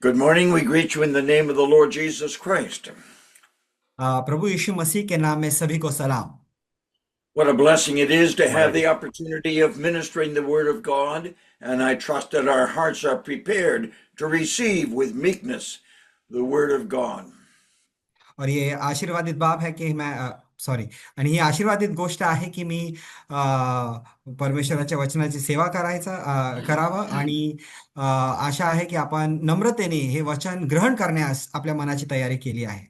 Good morning. We greet you in the name of the Lord Jesus Christ. प्रभु यीशु मसीह के नाम में सभी को सलाम। What a blessing it is to have the opportunity of ministering the Word of God, and I trust that our hearts are prepared to receive with meekness the Word of God. और ये आशीर्वादित बाब है कि मैं sorry आणि ही आशीर्वादित गोष्ट आहे की मी परमेश्वराच्या वचनाची सेवा करावं आणि आशा आहे की आपण नम्रतेने हे वचन ग्रहण करण्यास आपल्या मनाची तयारी केली आहे.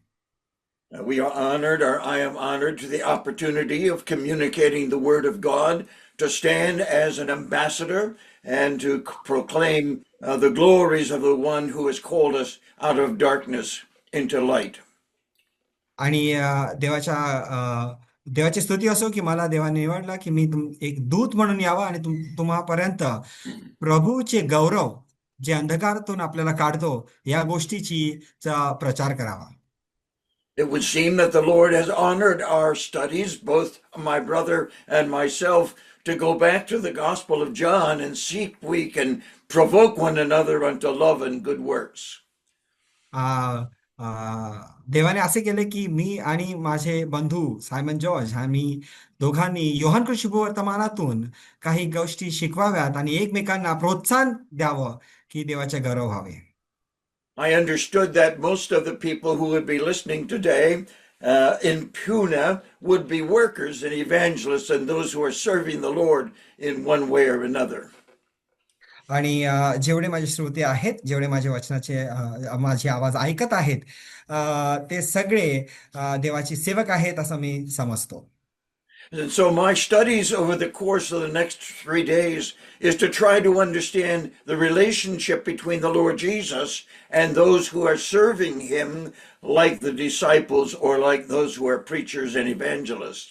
We are honored, or I am honored, to the opportunity of communicating the Word of God, to stand as an ambassador and to proclaim the glories of the one who has called us out of darkness into light. आणि देवाची स्तुती असो की मला देवाने निवडला की मी एक दूत म्हणून यावं आणि तुम्हापर्यंत प्रभूचे गौरव जे अंधकारातून आपल्याला काढतो या गोष्टीची प्रचार करावा. It would seem that the Lord has honored our studies, both my brother and myself, to go back to the Gospel of John and see if we can provoke one another unto love and good works. आ, आ, देवाने असे केले की मी आणि माझे बंधू Simon George आम्ही दोघांनी योहान कृषी वर्तमानातून काही गोष्टी शिकवाव्यात आणि एकमेकांना प्रोत्साहन द्यावं की देवाचे गौरव व्हावे. I understood that most of the people who would be listening today in Pune would be workers and evangelists and those who are serving the Lord in one way or another. आणि जेवढे माझे श्रोते आहेत, जेवढे माझे वचनाचे माझे आवाज ऐकत आहेत, ते सगळे देवाची सेवक आहेत असं मी समजतो. And so my studies over the course of the next 3 days is to try to understand the relationship between the Lord Jesus and those who are serving him, like the disciples or like those who are preachers and evangelists.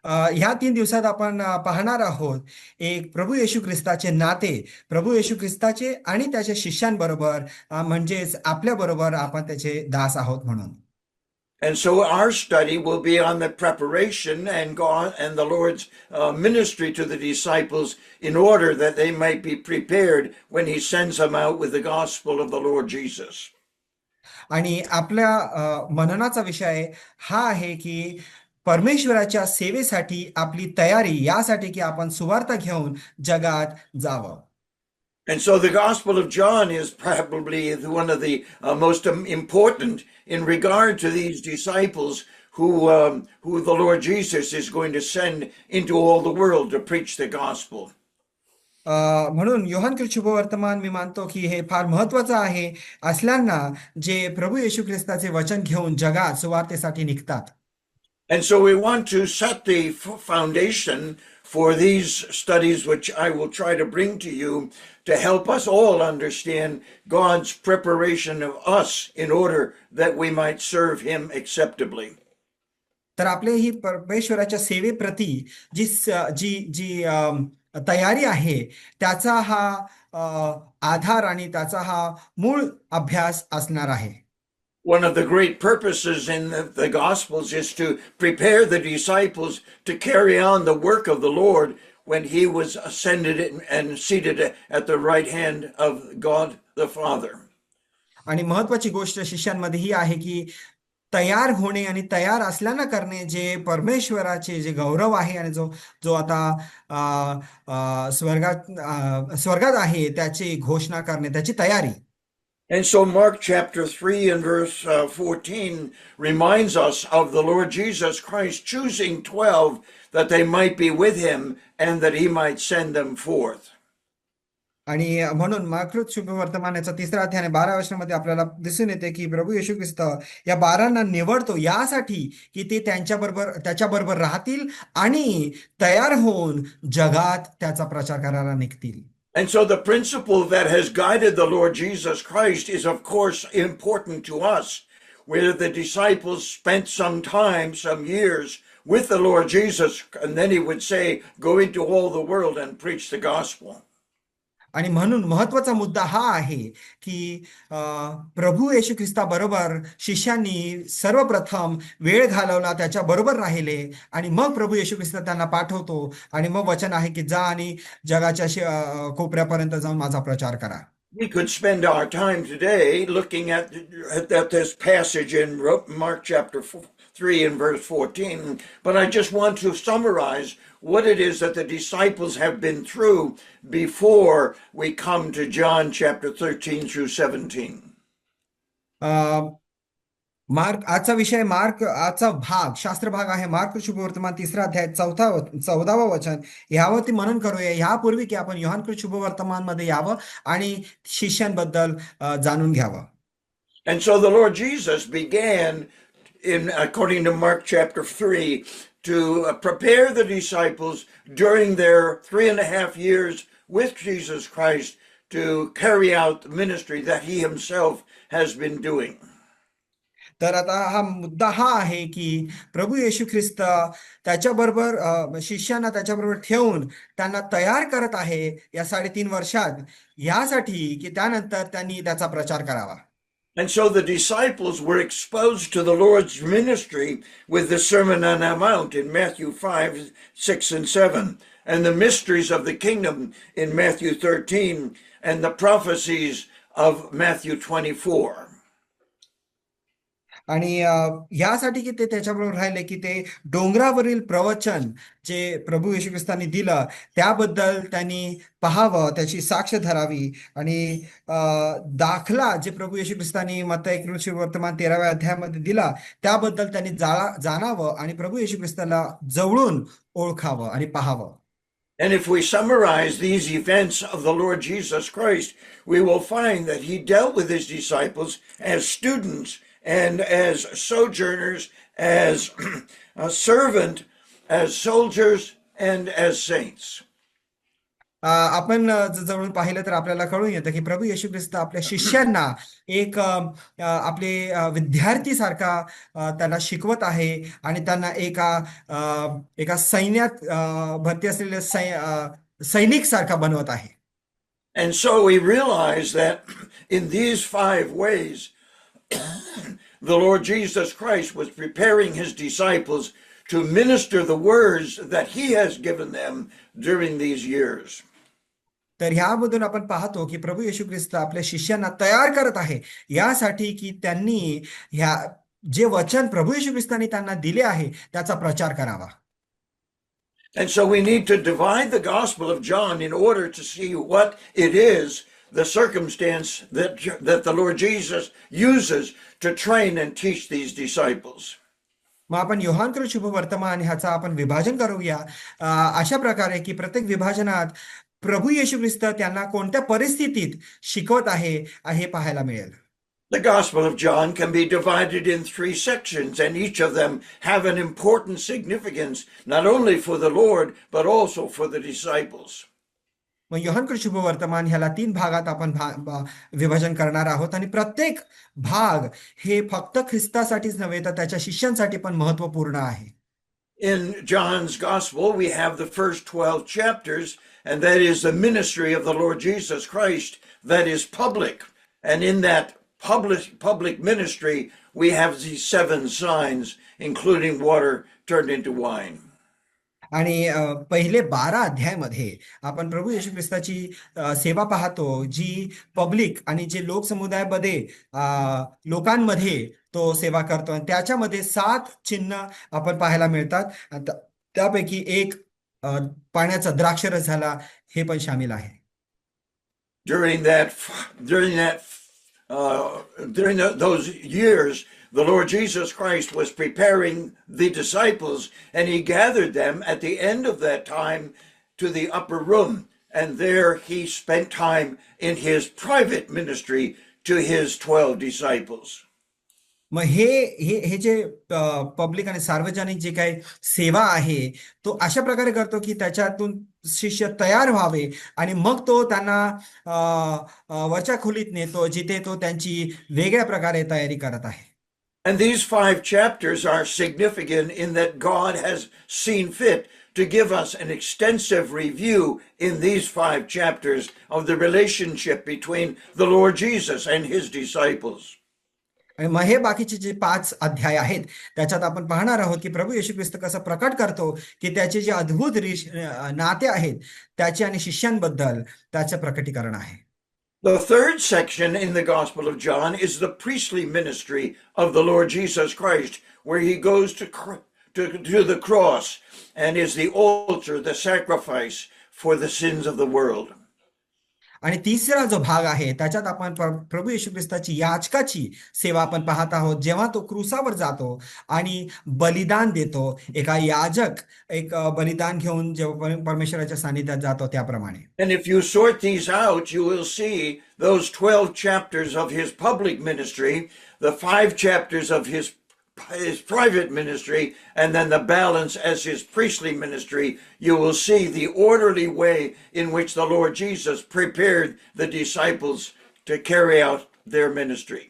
ह्या 3 दिवसात आपण पाहणार आहोत एक प्रभू येशू ख्रिस्ताचे नाते, प्रभू येशू ख्रिस्ताचे आणि त्याच्या शिष्यांबरोबर, म्हणजेच आपल्या बरोबर आपण त्याचे दास आहोत म्हणून. And so our study will be on the preparation and God and the Lord's ministry to the disciples in order that they might be prepared when he sends them out with the gospel of the Lord Jesus. आणि आपल्या मननाचा विषय हा आहे की परमेश्वराच्या सेवेसाठी आपली तयारी, यासाठी की आपण सुवार्ता घेऊन जगात जावं. And so the Gospel of John is probably one of the most important in regard to these disciples who the Lord Jesus is going to send into all the world to preach the gospel. म्हणून योहान वर्तमान मी मानतो की हे फार महत्वाचं आहे असल्यांना जे प्रभू येशू ख्रिस्ताचे वचन घेऊन जगात सुवार्तेसाठी निघतात. And so we want to set the foundation for these studies, which I will try to bring to you to help us all understand God's preparation of us in order that we might serve him acceptably. तर आपले ही परमेश्वराच्या सेवेप्रती जी जी जी तयारी आहे त्याचा हा आधार आणि त्याचा हा मूळ अभ्यास असणार आहे. One of the great purposes in the Gospels is to prepare the disciples to carry on the work of the Lord when he was ascended and seated at the right hand of God the Father. आणि महत्वाची गोष्ट शिष्यांमध्ये ही आहे की तयार होणे आणि तयार असल्यानं करणे जे परमेश्वराचे जे गौरव आहे आणि जो जो आता स्वर्गात आहे त्याची घोषणा करणे, त्याची तयारी. And so Mark chapter 3 and verse 14 reminds us of the Lord Jesus Christ choosing 12 that they might be with him and that he might send them forth. आणि म्हणून मार्क शुभवर्तमानाचा 3रा अध्याय आणि 12व्या वचनामध्ये आपल्याला दिसून येते की प्रभू येशू ख्रिस्त या 12 निवडतो यासाठी की ते त्याच्याबरोबर राहतील आणि तयार होऊन जगात त्याचा प्रचार करायला निघतील. And so the principle that has guided the Lord Jesus Christ is, of course, important to us, where the disciples spent some time, some years with the Lord Jesus, and then he would say, go into all the world and preach the gospel. आणि म्हणून महत्वाचा मुद्दा हा आहे की प्रभू येशू ख्रिस्ता बरोबर शिष्यांनी सर्वप्रथम वेळ घालवला, त्याच्या बरोबर राहिले आणि मग प्रभू येशू ख्रिस्त त्यांना पाठवतो आणि मग वचन आहे की जा आणि जगाच्या कोपऱ्यापर्यंत जाऊन माझा प्रचार करा. We could spend our time today looking at this passage in Mark chapter 3 and verse 14, but I just want to summarize what it is that the disciples have been through before we come to John chapter 13 through 17. Mark आजचा विषय आजचा भाग शास्त्र भाग आहे mark शुभवर्तमान 3रा अध्याय 14वा वचन. यावरती मनन करूया यापूर्वी की आपण योहान शुभवर्तमान मध्ये यावं आणि शिष्यांबद्दल जाणून घ्यावं. And so the Lord Jesus began according to Mark chapter 3 to prepare the disciples during their 3.5 years with Jesus Christ to carry out the ministry that he himself has been doing. तर आता हा मुद्दा हा आहे की प्रभू येशू ख्रिस्त त्याच्याबरोबर शिष्यांना त्याच्याबरोबर ठेवून त्यांना तयार करत आहे या 3.5 वर्षात यासाठी की त्यानंतर त्यांनी त्याचा प्रचार करावा. And so the disciples were exposed to the Lord's ministry with the Sermon on the Mount in Matthew 5, 6, and 7, and the mysteries of the kingdom in Matthew 13, and the prophecies of Matthew 24. आणि यासाठी की ते त्याच्याबरोबर राहिले की ते डोंगरावरील प्रवचन जे प्रभू येशू ख्रिस्तांनी दिलं त्याबद्दल त्यांनी पाहावं, त्याची साक्ष धरावी आणि दाखला जे प्रभू येशू ख्रिस्तांनी मत्तई वर्तमान 13व्या अध्यायामध्ये दिला त्याबद्दल त्यांनी जाणावं आणि प्रभू येशू ख्रिस्ताला जवळून ओळखावं आणि पाहावं. And if we summarize these events of the Lord Jesus Christ, we will find that he dealt with his disciples as students and as sojourners, as a servant, as soldiers, and as saints. आपण जवळून पाहिलं तर आपल्याला कळून येतं की प्रभू येशू ख्रिस्त आपल्या शिष्यांना एक आपले विद्यार्थी सारखा त्यांना शिकवत आहे आणि त्यांना एका सैन्यात भरती असलेले सैनिक सारखा बनवत आहे. And so we realize that in these 5 ways the Lord Jesus Christ was preparing his disciples to minister the words that he has given them during these years. तर ह्यामधून आपण पाहतो की प्रभू येशू ख्रिस्त आपल्या शिष्यांना तयार करत आहे यासाठी की त्यांनी ह्या जे वचन प्रभू येशू ख्रिस्तांनी त्यांना दिले आहे त्याचा प्रचार करावा. And so we need to divide the Gospel of John in order to see what it is, the circumstance that the Lord Jesus uses to train and teach these disciples. मग आपण योहान शुभवर्तमान ह्याचा आपण विभाजन करूया अशा प्रकारे की प्रत्येक विभाजनात प्रभू येशू ख्रिस्त त्यांना कोणत्या परिस्थितीत शिकवत आहे हे पाहायला मिळेल. The Gospel of John can be divided in 3 sections, and each of them have an important significance, not only for the Lord, but also for the disciples. मग योहान शुभवर्तमान ह्याला 3 भागात आपण विभाजन करणार आहोत आणि प्रत्येक भाग हे फक्त ख्रिस्तासाठीच नव्हे तर त्याच्या शिष्यांसाठी पण महत्त्वपूर्ण आहे. In John's Gospel, we have the first 12 chapters, and that is the ministry of the Lord Jesus Christ that is public. And in that public ministry, we have these 7 signs, including water turned into wine. आणि पहिले 12 अध्यायामध्ये आपण प्रभू येशू ख्रिस्ताची सेवा पाहतो जी public आणि जे लोकसमुदायामध्ये लोकांमध्ये तो सेवा करतो आणि त्याच्यामध्ये 7 चिन्ह आपण पाहायला मिळतात. त्यापैकी एक पाण्याचा द्राक्षरस झाला हे पण शामिल आहे. During those years, the Lord Jesus Christ was preparing the disciples, and he gathered them at the end of that time to the upper room, and there he spent time in his private ministry to his 12 disciples. मग हे जे public आणि सार्वजनिक जे काही सेवा आहे तो अशा प्रकारे करतो की त्याच्यातून शिष्य तयार व्हावे आणि मग तो त्यांना वरच्या खोलीत नेतो जिथे तो त्यांची वेगळ्या प्रकारे तयारी करत आहे. And these 5 chapters are significant in that God has seen fit to give us an extensive review in these 5 chapters of the relationship between the Lord Jesus and his disciples. आणि मग हे बाकीचे जे 5 अध्याय आहेत त्याच्यात आपण पाहणार आहोत की प्रभू येशू ख्रिस्त कसं प्रकट करतो की त्याचे जे अद्भुत नाते आहेत त्याचे आणि शिष्यांबद्दल त्याचे प्रकटीकरण आहे. The third section in the Gospel of John is the priestly ministry of the Lord Jesus Christ, where he goes to the cross and is the altar, the sacrifice for the sins of the world. आणि तिसरा जो भाग आहे त्याच्यात आपण प्रभू येशू ख्रिस्ताची याचकाची सेवा आपण पाहत आहोत, जेव्हा तो क्रुसावर जातो आणि बलिदान देतो. एका याजक एक बलिदान घेऊन जेव्हा परमेश्वराच्या सानिध्यात जातो त्याप्रमाणे. And if you sort these out, you will see those 12 chapters of his public ministry, the 5 chapters of his private ministry, and then the balance as his priestly ministry. You will see the orderly way in which the Lord Jesus prepared the disciples to carry out their ministry.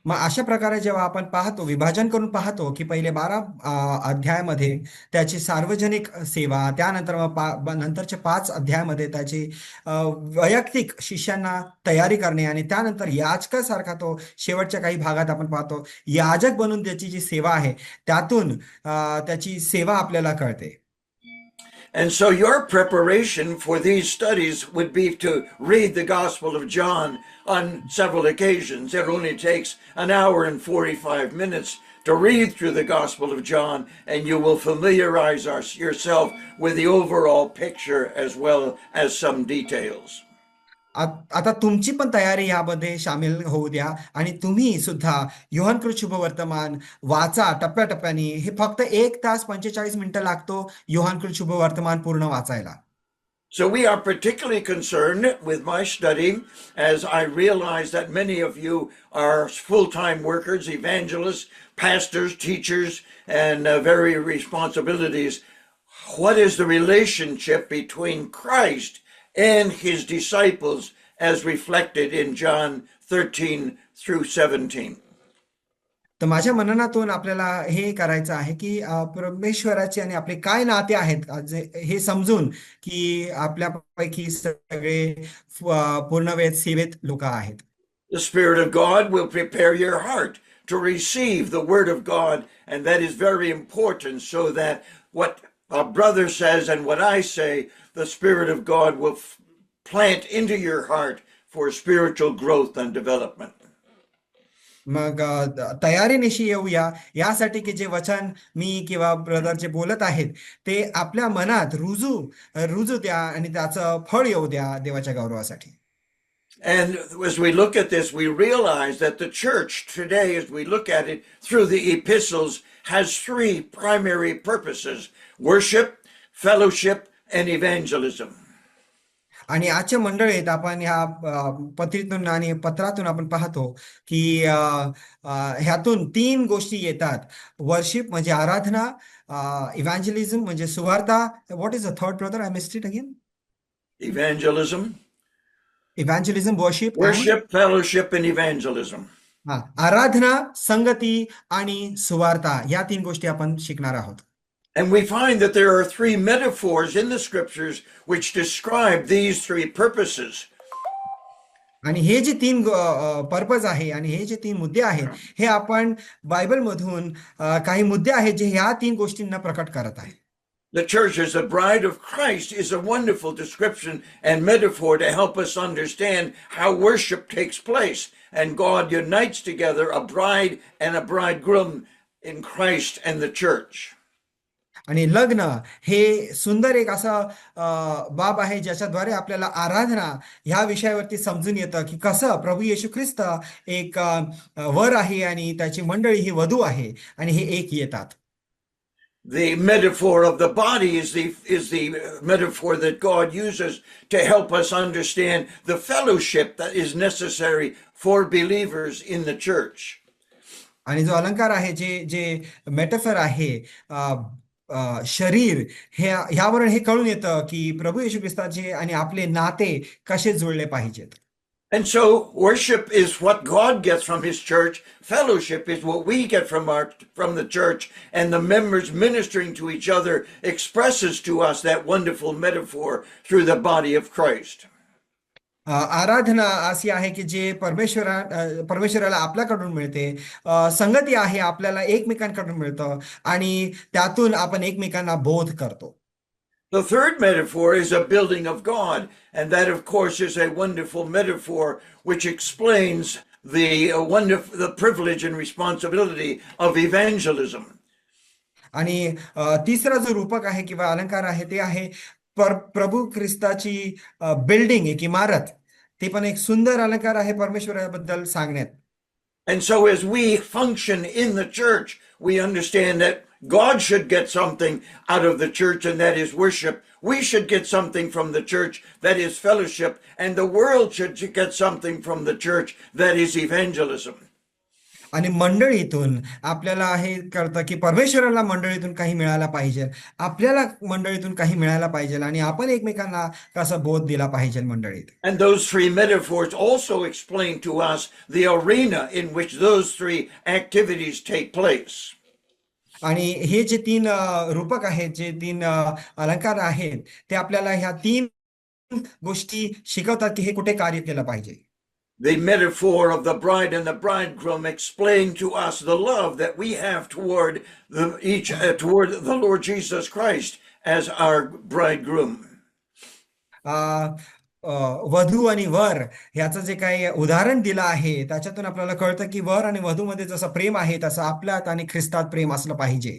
मग अशा प्रकारे जेव्हा आपण पाहतो, विभाजन करून पाहतो की पहिले 12 अध्यायामध्ये त्याची सार्वजनिक सेवा, त्यानंतर मग नंतरच्या 5 अध्यायामध्ये त्याची वैयक्तिक शिष्यांना तयारी करणे, आणि त्यानंतर याजकासारखा तो शेवटच्या काही भागात आपण पाहतो याजक बनून त्याची जी सेवा आहे त्यातून त्याची सेवा आपल्याला कळते. And so your preparation for these studies would be to read the Gospel of John on several occasions. It only takes an hour and 45 minutes to read through the Gospel of John, and you will familiarize yourself with the overall picture as well as some details. आता तुमची पण तयारी यामध्ये सामील होऊ द्या, आणि तुम्ही सुद्धा योहानकृत शुभवर्तमान वाचा टप्प्याटप्प्याने. हे फक्त 1 तास 45 मिनिटं लागतो योहानकृत शुभवर्तमान पूर्ण वाचायला. So we are particularly concerned with my study, as I realize that many of you are full-time workers, evangelists, pastors, teachers, and very responsibilities. What is the relationship between Christ and his disciples as reflected in John 13 through 17? तर माझ्या मननातून आपल्याला हे करायचं आहे की परमेश्वराचे आणि आपले काय नाते आहेत हे समजून, की आपल्यापैकी सगळे पूर्णवेळ सेवेत लोक आहेत. The Spirit of God will prepare your heart to receive the Word of God, and that is very important, so that what a brother says and what I say, the Spirit of God will plant into your heart for spiritual growth and development. मग तयारीनिशी येऊया यासाठी की जे वचन मी किंवा brother जे बोलत आहेत ते आपल्या मनात रुजू द्या आणि त्याचं फळ येऊ द्या देवाच्या गौरवासाठी. And as we look at this, we realize that the church today, as we look at it through the epistles, has 3 primary purposes: worship, fellowship, and evangelism. आणि आजच्या मंडळीत आपण ह्या पत्रीतून आणि पत्रातून आपण पाहतो की ह्यातून 3 गोष्टी येतात. वर्शिप म्हणजे आराधना, इव्हॅन्जलिझम म्हणजे सुवार्ता. What is the third brother? I missed it again. Evangelism, worship, fellowship, and evangelism. आराधना, संगती आणि सुवार्ता, या 3 गोष्टी आपण शिकणार आहोत. And we find that there are 3 metaphors in the scriptures which describe these 3 purposes. आणि हे जे 3 पर्पज आहे आणि हे जे 3 मुद्दे आहेत, हे आपण बायबलमधून काही मुद्दे आहेत जे ह्या 3 गोष्टींना प्रकट करत आहेत. The church as the bride of Christ is a wonderful description and metaphor to help us understand how worship takes place, and God unites together a bride and a bridegroom in Christ and the church. आणि लग्न हे सुंदर एक असं बाब आहे ज्याच्याद्वारे आपल्याला आराधना ह्या विषयावरती समजून येतं की कसं प्रभू येशू ख्रिस्त एक वर आहे आणि त्याची मंडळी ही वधू आहे आणि हे एक येतात. The metaphor of the body is the metaphor that God uses to help us understand the fellowship that is necessary for believers in the church. आणि जो अलंकार आहे, जे मेटाफर आहे, शरीर, ह्यावरून हे कळून येतं की प्रभू येशू ख्रिस्ताचे आणि आपले नाते कसे जुळले पाहिजेत. And so worship is what God gets from his church. Fellowship is what we get from the church, and the members ministering to each other expresses to us that wonderful metaphor through the body of Christ. आराधना अशी आहे की जे परमेश्वराला आपल्याकडून मिळते. संगती आहे, आपल्याला एकमेकांकडून मिळतं आणि त्यातून आपण एकमेकांना बोध करतो. The third metaphor is a building of God, and that, of course, is a wonderful metaphor which explains the privilege and responsibility of evangelism. आणि तिसरा जो रूपक आहे किंवा अलंकार आहे ते आहे प्रभू ख्रिस्ताची बिल्डिंग, एक इमारत. ते पण एक सुंदर अलंकार आहे परमेश्वराबद्दल सांगण्यात. And so, as we function in the church, we understand that God should get something out of the church, and that is worship. We should get something from the church, that is fellowship, and the world should get something from the church, that is evangelism. आणि मंडळीतून आपल्याला हे कळतं की परमेश्वराला मंडळीतून काही मिळायला पाहिजे, आपल्याला मंडळीतून काही मिळायला पाहिजे, आणि आपण एकमेकांना कसा बोध दिला पाहिजे मंडळीत. And those three metaphors also explain to us the arena in which those three activities take place. आणि हे जे तीन रूपक आहेत, जे तीन अलंकार आहेत, ते आपल्याला ह्या तीन गोष्टी शिकवतात की हे कुठे कार्य केलं पाहिजे. The metaphor of the bride and the bridegroom explain to us the love that we have toward toward the Lord Jesus Christ as our bridegroom. वधू आणि वर ह्याचं जे काही उदाहरण दिलं आहे त्याच्यातून आपल्याला कळतं की वर आणि वधूमध्ये जसं प्रेम आहे तसं आपल्यात आणि ख्रिस्तात प्रेम असलं पाहिजे.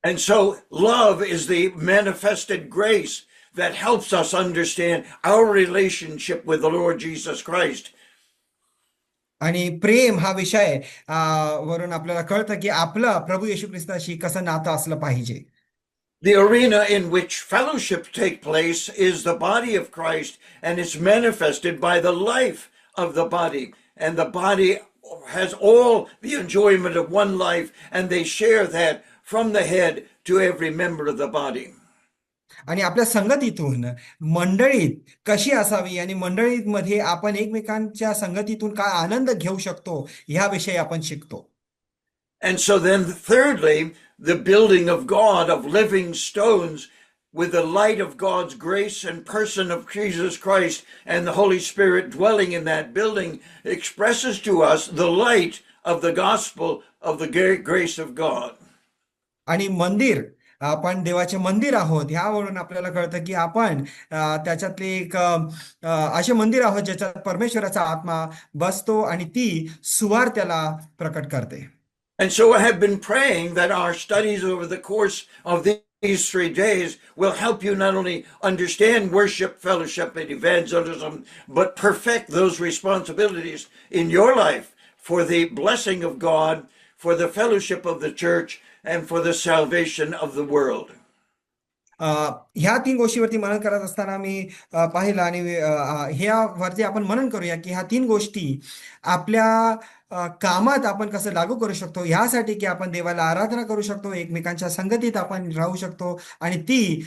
And so love is the manifested grace that helps us understand our relationship with the Lord Jesus Christ. आणि प्रेम हा विषय वरून आपल्याला कळतं की आपलं प्रभू येशू ख्रिस्ताशी कसं नातं असलं पाहिजे. The arena in which fellowship take place is the body of Christ, and it's manifested by the life of the body. And the body has all the enjoyment of one life, and they share that from the head to every member of the body. आणि आपल्या संगतीतून मंडळीत कशी असावी आणि मंडळीमध्ये आपण एकमेकांच्या संगतीतून काय आनंद घेऊ शकतो ह्याविषयी आपण शिकतो. And so then thirdly, the building of God, of living stones with the light of God's grace and person of Jesus Christ and the Holy Spirit dwelling in that building, expresses to us the light of the gospel of the grace of God. आणि मंदिर, आपण देवाचे मंदिर आहोत ह्यावरून आपल्याला कळतं की आपण त्याच्यातले एक असे मंदिर आहोत ज्याच्यात परमेश्वराचा आत्मा बसतो आणि ती सुवार्त्याला प्रकट करते. And so I have been praying that our studies over the course of these 3 days will help you not only understand worship, fellowship, and evangelism, but perfect those responsibilities in your life for the blessing of God, for the fellowship of the church, and for the salvation of the world. ह्या तीन गोष्टीवरती मनन करत असताना मी पाहिलं, आणि ह्यावरती आपण मनन करूया की ह्या तीन गोष्टी आपल्या कामात आपण कसं लागू करू शकतो, ह्यासाठी की आपण देवाला आराधना करू शकतो, एकमेकांच्या संगतीत आपण राहू शकतो, आणि ती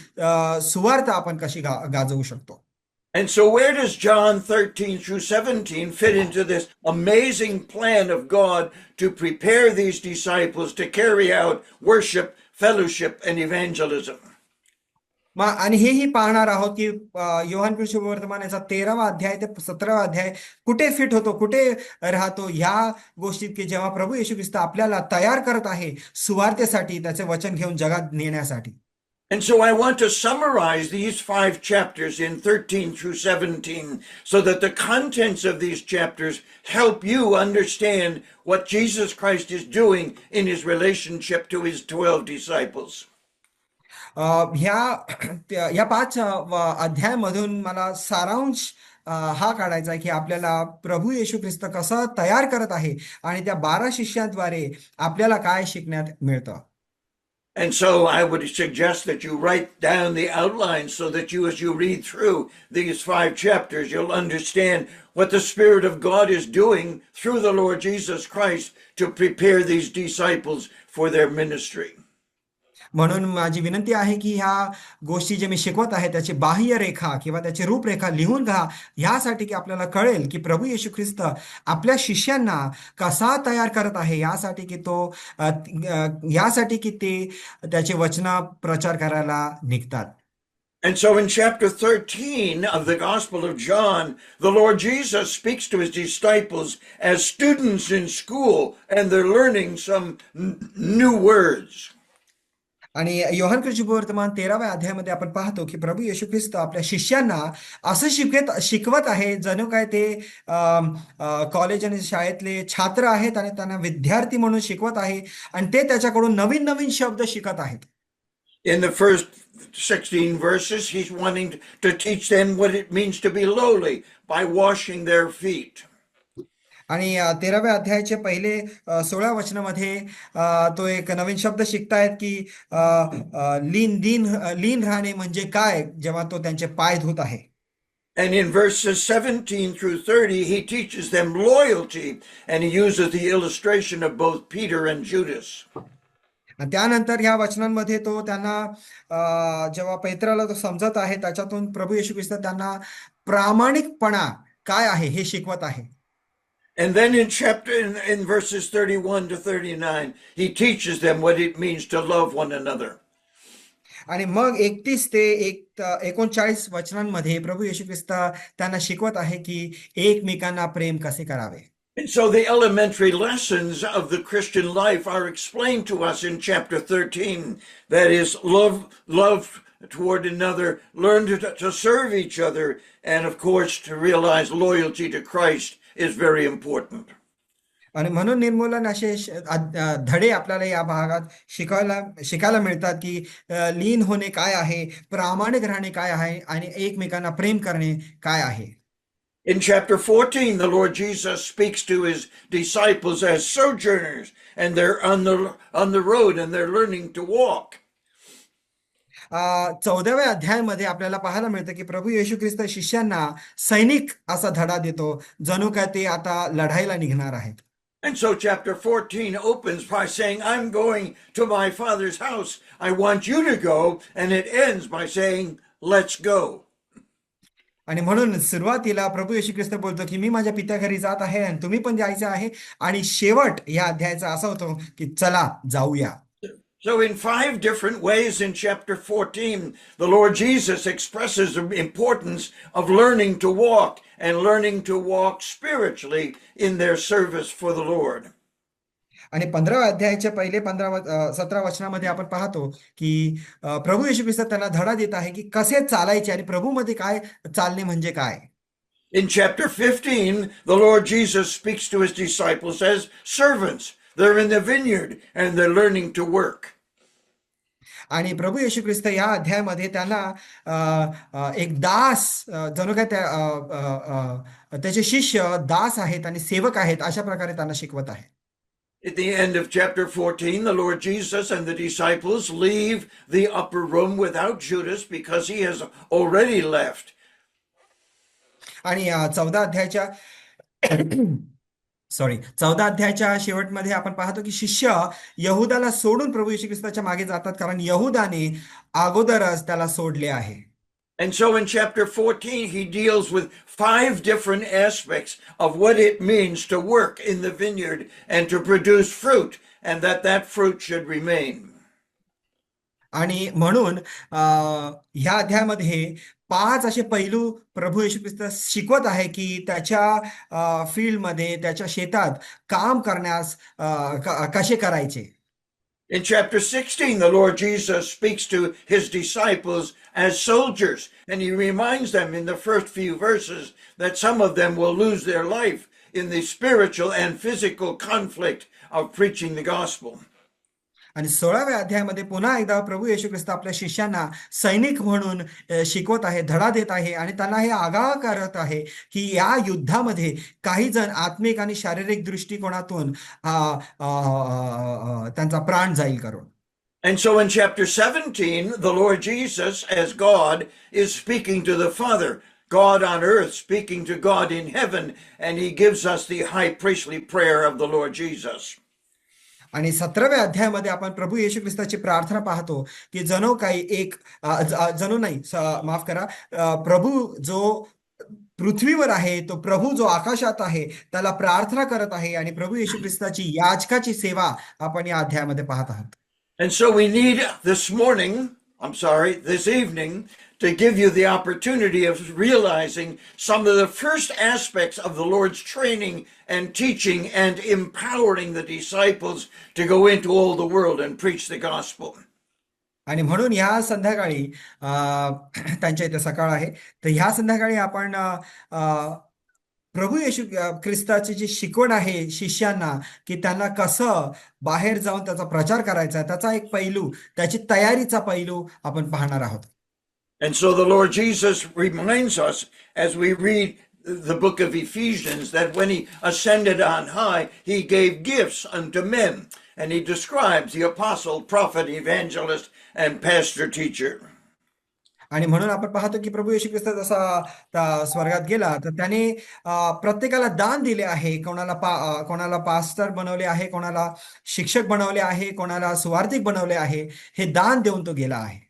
सुवार्ता आपण कशी गाजवू शकतो. And so where does John 13 through 17 fit into this amazing plan of God to prepare these disciples to carry out worship, fellowship, and evangelism? आणि हेही पाहणार आहोत की योहान शुभवर्तमान याचा 13वा अध्याय ते 17वा अध्याय कुठे फिट होतो, कुठे राहतो ह्या गोष्टीत, की जेव्हा प्रभू येशू ख्रिस्त आपल्याला तयार करत आहे सुवार्तेसाठी, त्याचे वचन घेऊन जगात नेण्यासाठी. And so I want to summarize these 5 chapters in 13 through 17 so that the contents of these chapters help you understand what Jesus Christ is doing in his relationship to his 12 disciples. ह्या 5 अध्यायामधून मला सारांश हा काढायचा आहे की आपल्याला प्रभू येशू ख्रिस्त कसं तयार करत आहे आणि त्या 12 शिष्यांद्वारे आपल्याला काय शिकण्यात मिळतं. And so I would suggest that you write down the outline so that you, as you read through these 5 chapters, you'll understand what the Spirit of God is doing through the Lord Jesus Christ to prepare these disciples for their ministry. म्हणून माझी विनंती आहे की ह्या गोष्टी जे मी शिकवत आहे त्याची बाह्य रेखा किंवा त्याची रूपरेखा लिहून घ्या, ह्यासाठी की आपल्याला कळेल की प्रभू येशू ख्रिस्त आपल्या शिष्यांना कसा तयार करत आहे, यासाठी की ते त्याचे वचन प्रचार करायला निघतात. And so in chapter 13 of the Gospel of John, the Lord Jesus speaks to his disciples as students in school, and they're learning some new words. आणि योहान कृष्ण शुभवर्तमान 13व्या अध्यायामध्ये आपण पाहतो की प्रभू येशू ख्रिस्त आपल्या शिष्यांना असं शिकवत आहे जणू काय ते कॉलेज आणि शाळेतले छात्र आहेत आणि त्यांना विद्यार्थी म्हणून शिकवत आहे आणि ते त्याच्याकडून नवीन नवीन शब्द शिकत आहेत. In the first 16 verses, he's wanting to teach them what it means to be lowly by washing their feet. आणि 13व्या अध्यायाचे पहिले 16 वचनामध्ये तो एक नवीन शब्द शिकतायत की लीन राहणे म्हणजे काय जेव्हा तो त्यांचे पाय धुत आहे. And in verses 17 through 30, he teaches them loyalty, and he uses the illustration of both Peter and Judas. आणि त्यानंतर ह्या वचनांमध्ये तो त्यांना जेव्हा पैत्राला तो समजत आहे त्याच्यातून प्रभू येशू ख्रिस्त त्यांना प्रामाणिकपणा काय आहे हे शिकवत आहे. And then in verses 31 to 39, he teaches them what it means to love one another. आणि मग 31 ते 39 वचनांमध्ये प्रभू येशू ख्रिस्त त्यांना शिकवत आहे की एकमेकांना प्रेम कसे करावे. And so the elementary lessons of the Christian life are explained to us in chapter 13. That is, love toward another, learn to serve each other, and of course, to realize loyalty to Christ is very important. आणि म्हणून निर्मूलन असे धडे आपल्याला या भागात शिकायला मिळतात की लीन होणे काय आहे, प्रामाणिक राहणे काय आहे आणि एकमेकांना प्रेम करणे काय आहे. In chapter 14, the Lord Jesus speaks to his disciples as sojourners, and they're on the road and they're learning to walk. 14व्या अध्यायामध्ये आपल्याला पाहायला मिळतं की प्रभू येशू ख्रिस्त शिष्यांना सैनिक असा धडा देतो जणू काय ते आता लढाईला निघणार आहेत. And so chapter 14 opens by saying, I'm going to my Father's house. I want you to go. And it ends by saying, let's go. आणि म्हणून सुरुवातीला प्रभू येशू ख्रिस्त बोलतो की मी माझ्या पित्या घरी जात आहे आणि तुम्ही पण जायचं आहे आणि शेवट या अध्यायाचा असा होतो की चला जाऊया. So in 5 different ways in chapter 14, the Lord Jesus expresses the importance of learning to walk and learning to walk spiritually in their service for the Lord. आणि 15व्या अध्यायाच्या पहिले 17 वचनामध्ये आपण पाहतो की प्रभू येशू ख्रिस्त त्यांना धडा देत आहे की कसे चालायचे आणि प्रभूमध्ये काय चालणे म्हणजे काय. In chapter 15, the Lord Jesus speaks to his disciples as servants. They're in the vineyard and they're learning to work. आणि प्रभू येशू ख्रिस्त या अध्यायामध्ये त्यांना एक दास जणू काय त्याचे शिष्य दास आहेत आणि सेवक आहेत अशा प्रकारे त्यांना शिकवत आहे. At the end of chapter 14, the Lord Jesus and the disciples leave the upper room without Judas because he has already left. आणि 14 अध्यायाच्या शेवटमध्ये आपण पाहतो की शिष्य यहुदाला सोडून प्रभू येशू ख्रिस्ताच्या मागे जातात कारण यहुदाने अगोदरच त्याला सोडले आहे. And so in chapter 14, he deals with 5 different aspects of what it means to work in the vineyard and to produce fruit, and that fruit should remain. आणि म्हणून ह्या अध्यायामध्ये 5 असे पैलू प्रभू येशू ख्रिस्त शिकवत आहे की त्याच्या फील्डमध्ये त्याच्या शेतात काम करण्यास कसे करायचे. In chapter 16, the Lord Jesus speaks to his disciples as soldiers, and he reminds them in the first few verses that some of them will lose their life in the spiritual and physical conflict of preaching the gospel. आणि 16व्या अध्यायामध्ये पुन्हा एकदा प्रभू येशू ख्रिस्त आपल्या शिष्यांना सैनिक म्हणून शिकवत आहे, धडा देत आहे आणि त्यांना हे आगाह करत आहे की या युद्धामध्ये काही जण आत्मिक आणि शारीरिक दृष्टिकोनातून त्यांचा प्राण जाईल करून. And so in chapter 17, the Lord Jesus, as God, is speaking to the Father, God on earth speaking to God in heaven, and he gives us the high priestly prayer of the Lord Jesus. आणि 17व्या अध्यायामध्ये आपण प्रभू येशू ख्रिस्ताची प्रार्थना पाहतो की माफ करा, प्रभू जो पृथ्वीवर आहे तो प्रभू जो आकाशात आहे त्याला प्रार्थना करत आहे आणि प्रभू येशू ख्रिस्ताची याजकाची सेवा आपण या अध्यायामध्ये पाहत आहोत. And so we need this evening, to give you the opportunity of realizing some of the first aspects of the Lord's training and teaching and empowering the disciples to go into all the world and preach the gospel. आणि म्हणून ह्या संध्याकाळी त्यांच्या इथे सकाळ आहे, तर ह्या संध्याकाळी आपण प्रभू येशू ख्रिस्ताची जी शिकवण आहे शिष्यांना, की त्यांना कसं बाहेर जाऊन त्याचा प्रचार करायचा आहे, त्याचा एक पैलू, त्याची तयारीचा पैलू आपण पाहणार आहोत. And so the Lord Jesus reminds us as we read the book of Ephesians that when he ascended on high, he gave gifts unto men. And he describes the apostle, prophet, evangelist, and pastor teacher. आणि म्हणून आपण पाहतो की प्रभू येशू ख्रिस्त जसा स्वर्गात गेला, तर त्याने प्रत्येकाला दान दिले आहे. कोणाला पास्टर बनवले आहे, कोणाला शिक्षक बनवले आहे, कोणाला सुवार्तिक बनवले आहे. हे दान देऊन तो गेला आहे.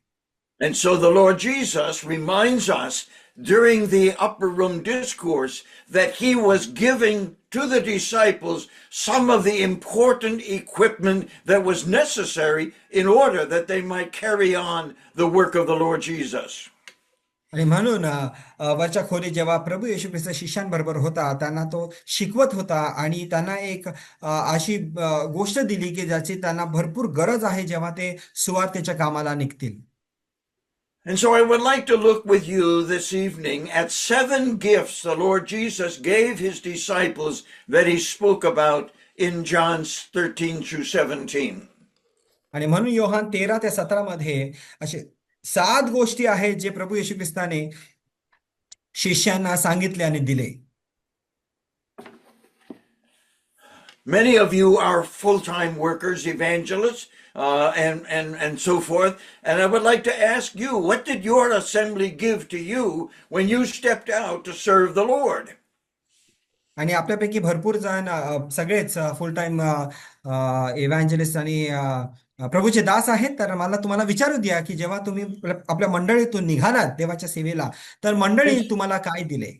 And so the Lord Jesus reminds us during the upper room discourse that he was giving to the disciples some of the important equipment that was necessary in order that they might carry on the work of the Lord Jesus. आणि म्हणून वरच्या खोली जेव्हा प्रभू येशू ख्रिस्त शिष्यांबरोबर होता, त्यांना तो शिकवत होता आणि त्यांना एक अशी गोष्ट दिली की ज्याची त्यांना भरपूर गरज आहे जेव्हा ते सुवार्तेच्या कामाला निघतील. And so I would like to look with you this evening at 7 gifts the Lord Jesus gave his disciples that he spoke about in John 13 through 17. आणि म्हणून योहान 13 ते 17 मध्ये असे 7 गोष्टी आहेत जे प्रभू येशू ख्रिस्ताने शिष्यांना सांगितले आणि दिले. Many of you are full-time workers, evangelists, and so forth. And I would like to ask you, what did your assembly give to you when you stepped out to serve the Lord? आणि आपल्यापैकी भरपूर जण सगळेच full time इव्हँजलिस्ट आणि प्रभूचे दास आहेत. तर मला तुम्हाला विचारू द्या की जेव्हा तुम्ही आपल्या मंडळीतून निघालात देवाच्या सेवेला, तर मंडळी तुम्हाला काय दिले?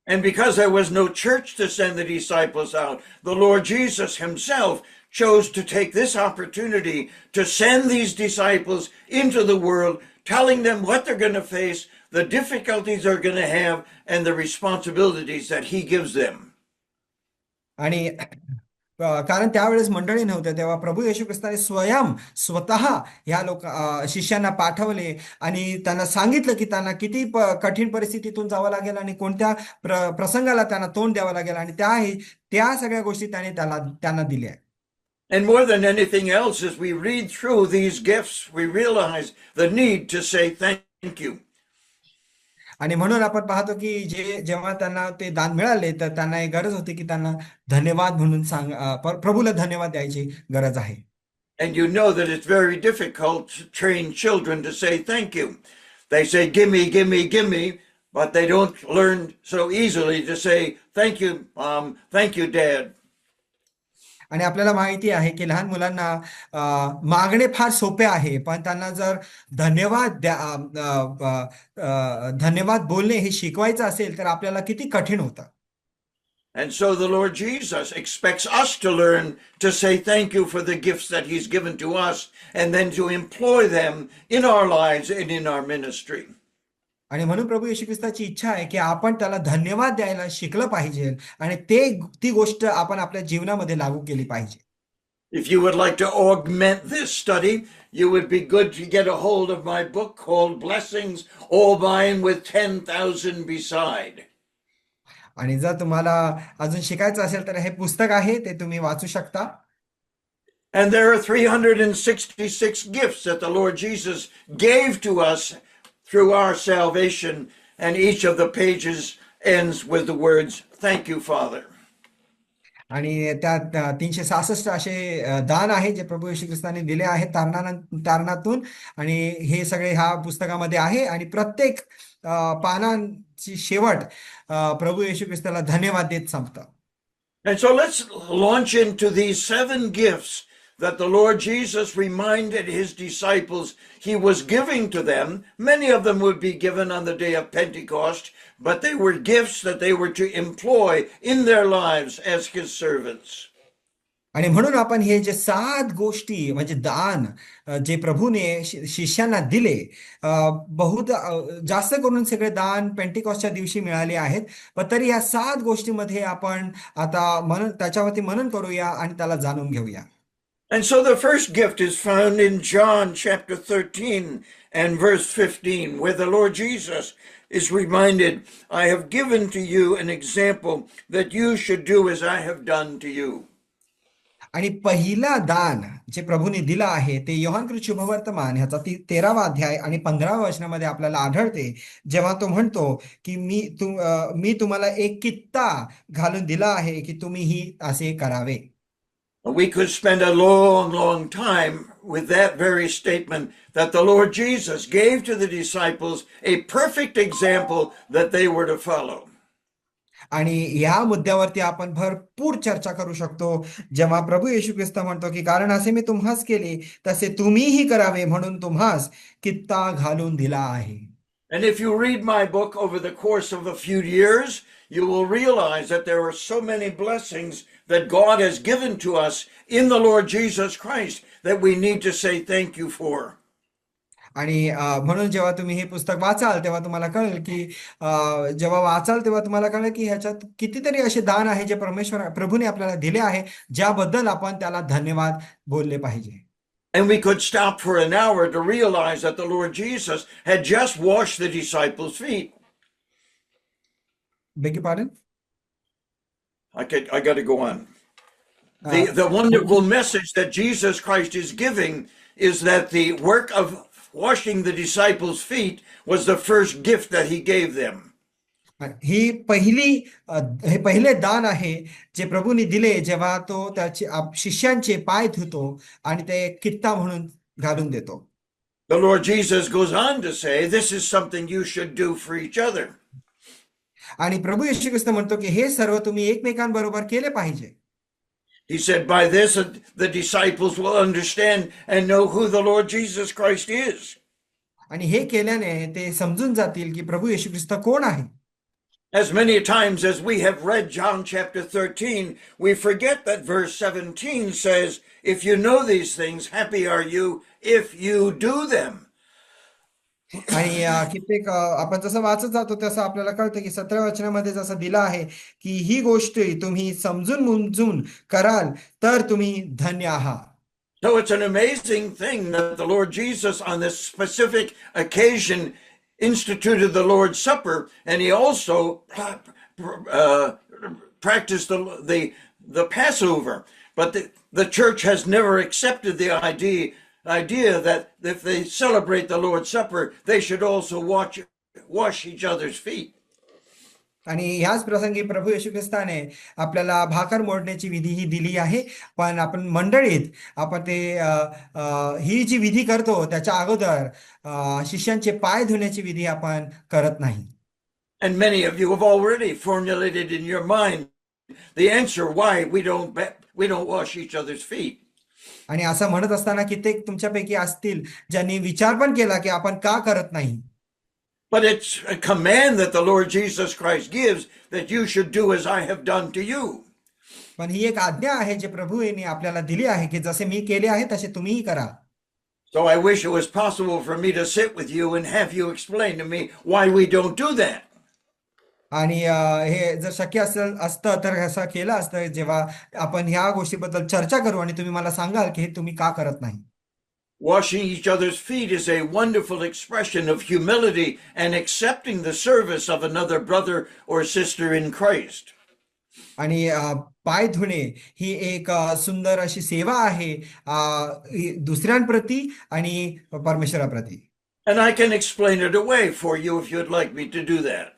And because there was no church to send the disciples out, the Lord Jesus himself chose to take this opportunity to send these disciples into the world, telling them what they're going to face, the difficulties they're going to have, and the responsibilities that he gives them. आणि कारण त्यावेळेस मंडळी नव्हते, तेव्हा प्रभू येशू ख्रिस्ताने स्वतः ह्या शिष्यांना पाठवले आणि त्यांना सांगितलं की त्यांना किती कठीण परिस्थितीतून जावं लागेल आणि कोणत्या प्रसंगाला त्यांना तोंड द्यावं लागेल, आणि त्या सगळ्या गोष्टी त्यांना दिल्या. And more than anything else, as we read through these gifts, we realize the need to say thank you. आणि म्हणून आपण पाहतो की जेव्हा त्यांना ते दान मिळाले, तर त्यांना एक गरज होती की त्यांना धन्यवाद म्हणून प्रभूला धन्यवाद द्यायची गरज आहे. And you know that it's very difficult to train children to say thank you. They say, gimme, gimme, gimme, but they don't learn so easily to say, thank you, Mom, thank you, Dad. आणि आपल्याला माहिती आहे की लहान मुलांना मागणे फार सोपे आहे, पण त्यांना जर धन्यवाद बोलणे हे शिकवायचं असेल तर आपल्याला किती कठीण होतं. And so the Lord Jesus expects us to learn to say thank you for the gifts that he's given to us, and then to employ them in our lives and in our ministry. आणि म्हणून प्रभू येशू ख्रिस्ताची इच्छा आहे की आपण त्याला धन्यवाद द्यायला शिकलं पाहिजे आणि ती गोष्ट आपण आपल्या जीवनामध्ये लागू केली पाहिजे. If you would like to augment this study, you would be good to get a hold of my book called Blessings, All Mine with 10,000 Beside. आणि जर तुम्हाला अजून शिकायचं असेल तर हे पुस्तक आहे, ते तुम्ही वाचू शकता. And there are 366 gifts that the Lord Jesus gave to us through our salvation, and each of the pages ends with the words, thank you, Father. आणि त्यात 366 असे दान आहे जे प्रभू येशू ख्रिस्ताने दिले आहेत तारणातून, आणि हे सगळे ह्या पुस्तकामध्ये आहे. आणि प्रत्येक पानांची शेवट प्रभू येशू ख्रिस्ताला धन्यवाद देत संपतं. And so let's launch into these 7 gifts that the Lord Jesus reminded his disciples he was giving to them. Many of them would be given on the day of Pentecost, but they were gifts that they were to employ in their lives as his servants. आणि म्हणून आपण हे जे 7 गोष्टी म्हणजे दान जे प्रभूने शिष्यांना दिले, जास्त करून सगळे दान पेंटिकॉस्टच्या दिवशी मिळाले आहेत, पण तरी या 7 गोष्टीमध्ये आपण आता त्याच्यावरती मनन करूया आणि त्याला जाणून घेऊया. And so the first gift is found in John chapter 13 and verse 15, where the Lord Jesus is reminded, I have given to you an example that you should do as I have done to you. आणि पहिला दान जे प्रभूने दिलं आहे ते योहानकृत शुभवर्तमान ह्याचा 13वा अध्याय आणि 15व्या वचनामध्ये आपल्याला आढळते, जेव्हा तो म्हणतो की मी तुम्हाला एक कित्ता घालून दिला आहे की तुम्हीही असे करावे. We could spend a long, long time with that very statement that the Lord Jesus gave to the disciples a perfect example that they were to follow. आणि ह्या मुद्द्यावरती आपण भरपूर चर्चा करू शकतो, जेव्हा प्रभू येशू ख्रिस्त म्हणतो की कारण असे मी तुम्हास केले तसे तुम्हीही करावे म्हणून तुम्हास कित्ता घालून दिला आहे. And if you read my book over the course of a few years, you will realize that there are so many blessings that God has given to us in the Lord Jesus Christ that we need to say thank you for. आणि म्हणून जेव्हा तुम्ही हे पुस्तक वाचाल तेव्हा तुम्हाला कळेल की जेव्हा वाचाल तेव्हा तुम्हाला कळेल की ह्याच्यात कितीतरी असे दान आहे जे प्रभूने आपल्याला दिले आहे, ज्याबद्दल आपण त्याला धन्यवाद बोलले पाहिजे. And we could stop for an hour to realize that the Lord Jesus had just washed the disciples' feet. Beg your pardon? I got to go on. The wonderful message that Jesus Christ is giving is that the work of washing the disciples' feet was the first gift that he gave them. हे पहिले दान आहे जे प्रभूने दिले, जेव्हा तो त्याचे शिष्यांचे पाय धुतो आणि ते कित्ता म्हणून घालून देतो. The Lord Jesus goes on to say, this is something you should do for each other. आणि प्रभू येशू ख्रिस्त म्हणतो की हे सर्व तुम्ही एकमेकांबरोबर केले पाहिजे. He said, by this the disciples will understand and know who the Lord Jesus Christ is. आणि हे केल्याने ते समजून जातील की प्रभू येशू ख्रिस्त कोण आहे. As many times as we have read John chapter 13, we forget that verse 17 says, if you know these things, happy are you if you do them. आणि कित्येक आपण जसं वाचत जातो तसं आपल्याला कळतं की 17व्या वचनामध्ये जसं दिलं आहे की ही गोष्ट तुम्ही समजून मुंजून कराल तर तुम्ही धन्य आहात. So it's an amazing thing that the Lord Jesus on this specific occasion instituted the Lord's Supper, and he also practiced the Passover. But the church has never accepted the idea that if they celebrate the Lord's Supper, they should also wash each other's feet. आणि ह्याच प्रसंगी प्रभू येशू ख्रिस्ताने आपल्याला भाकर मोडण्याची विधी ही दिली आहे, पण आपण मंडळीत आपण ते ही जी विधी करतो त्याच्या अगोदर शिष्यांचे पाय धुण्याची विधी आपण करत नाही. And many of you have already formulated in your mind the answer why we don't wash each other's feet. आणि असं म्हणत असताना कित्येक तुमच्यापैकी असतील ज्यांनी विचार पण केला की आपण का करत नाही. But it's a command that the Lord Jesus Christ gives that you should do as I have done to you. पण ही एक आज्ञा आहे जे प्रभू यांनी आपल्याला दिली आहे की जसे मी केले आहे तसे तुम्हीही करा. So I wish it was possible for me to sit with you and have you explain to me why we don't do that. आणि हे जर शक्य असतं तर असं केलं असतं जेव्हा आपण ह्या गोष्टीबद्दल चर्चा करू आणि तुम्ही मला सांगाल की हे तुम्ही का करत नाही. Washing each other's feet is a wonderful expression of humility and accepting the service of another brother or sister in Christ. आणि पाय धुणे ही एक सुंदर अशी सेवा आहे दुसऱ्यांप्रती आणि परमेश्वराप्रती. And I can explain it away for you if you'd like me to do that.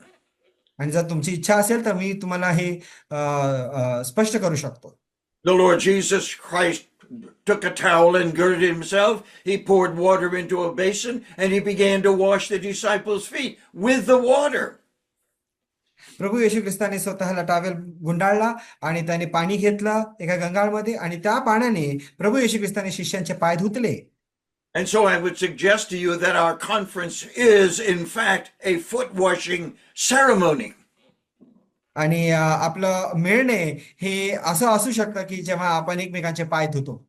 आणि जर तुमची इच्छा असेल तर मी तुम्हाला हे स्पष्ट करू शकतो. The Lord Jesus Christ took a towel and girded himself. He poured water into a basin and he began to wash the disciples' feet with the water. प्रभू येशू ख्रिस्ताने स्वतःला टावेल गुंडाळला आणि त्याने पाणी घेतलं एका गंगाळमध्ये आणि त्या पाण्याने प्रभू येशू ख्रिस्ताने शिष्यांचे पाय धुतले. And so I would suggest to you that our conference is in fact a foot washing ceremony. आणि आपलं मिळणे हे असं असू शकतं की जेव्हा आपण एकमेकांचे पाय धुतो.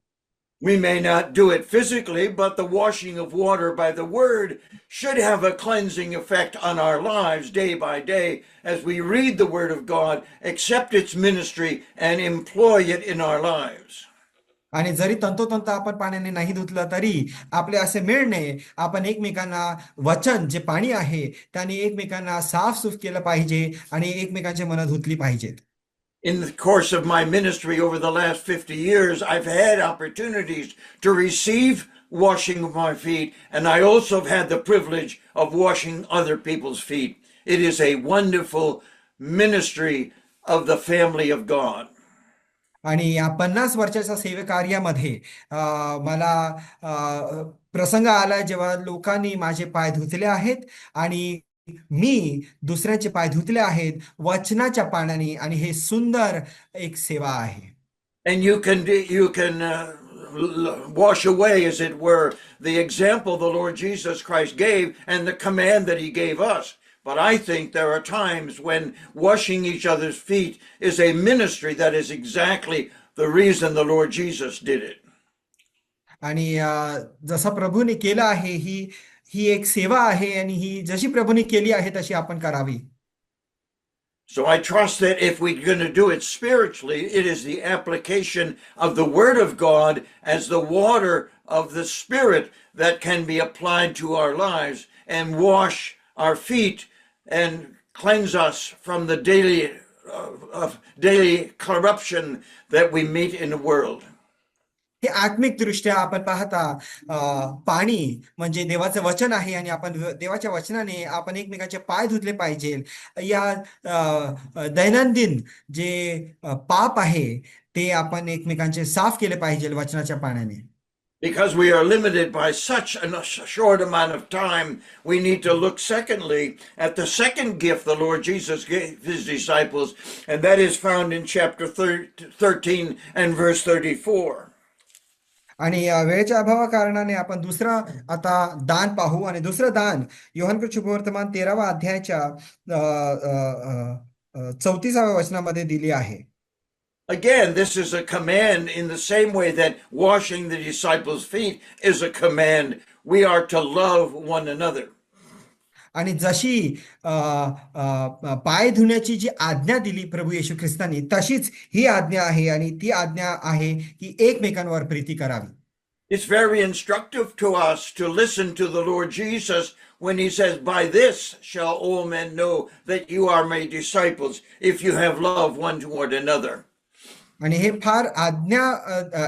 We may not do it physically, but the washing of water by the word should have a cleansing effect on our lives day by day as we read the word of God, accept its ministry, and employ it in our lives. आणि जरी तंतोतंत आपण पाण्याने नाही धुतलं तरी आपले असे मिळणे आपण एकमेकांना वचन जे पाणी आहे त्याने एकमेकांना साफसूफ केलं पाहिजे आणि एकमेकांची मनं धुतली पाहिजेत. In the course of my ministry over the last 50 years, I've had opportunities to receive washing of my feet, and I also have had the privilege of washing other people's feet. It is a wonderful ministry of the family of God. आणि या 50 वर्षाच्या सेवेकार्यामध्ये मला प्रसंग आला जेव्हा लोकांनी माझे पाय धुतले आहेत आणि मी दुसऱ्याचे पाय धुतले आहेत वचनाच्या पाण्याने आणि हे सुंदर एक सेवा आहे. And you can wash away, as it were, the example the Lord Jesus Christ gave and the command that he gave us. But I think there are times when washing each other's feet is a ministry that is exactly the reason the Lord Jesus did it. आणि जसं प्रभूने केलं आहे ही ही एक सेवा आहे आणि ही जशी प्रभूने केली आहे तशी आपण करावी. So I trust that if we're going to do it spiritually, it is the application of the Word of God as the water of the Spirit that can be applied to our lives and wash our feet and cleanse us from the daily corruption that we meet in the world. हे आत्मिक दृष्ट्या आपण पाहता पाणी म्हणजे देवाचं वचन आहे आणि आपण देवाच्या वचनाने आपण एकमेकांचे पाय धुतले पाहिजे. या दैनंदिन जे पाप आहे ते आपण एकमेकांचे साफ केले पाहिजे वचनाच्या पाण्याने. Because we are limited by such a short amount of time, we need to look secondly at the second gift the Lord Jesus gave his disciples, and that is found in chapter 13 and verse 34. आणि वेळेच्या अभावा कारणाने आपण दुसरं आता दान पाहू आणि दुसरं दान योहान शुभवर्तमान 13वा अध्यायाच्या 34व्या वचनामध्ये दिली आहे. Again, this is a command in the same way that washing the disciples' feet is a command. We are to love one another. आणि जशी पाय धुण्याची जी आज्ञा दिली प्रभू येशू ख्रिस्तांनी तशीच ही आज्ञा आहे आणि ती आज्ञा आहे की एकमेकांवर प्रीती करावी. It's very instructive to us to listen to the Lord Jesus when he says, "By this shall all men know that you are my disciples, if you have love one toward another." आणि हे फार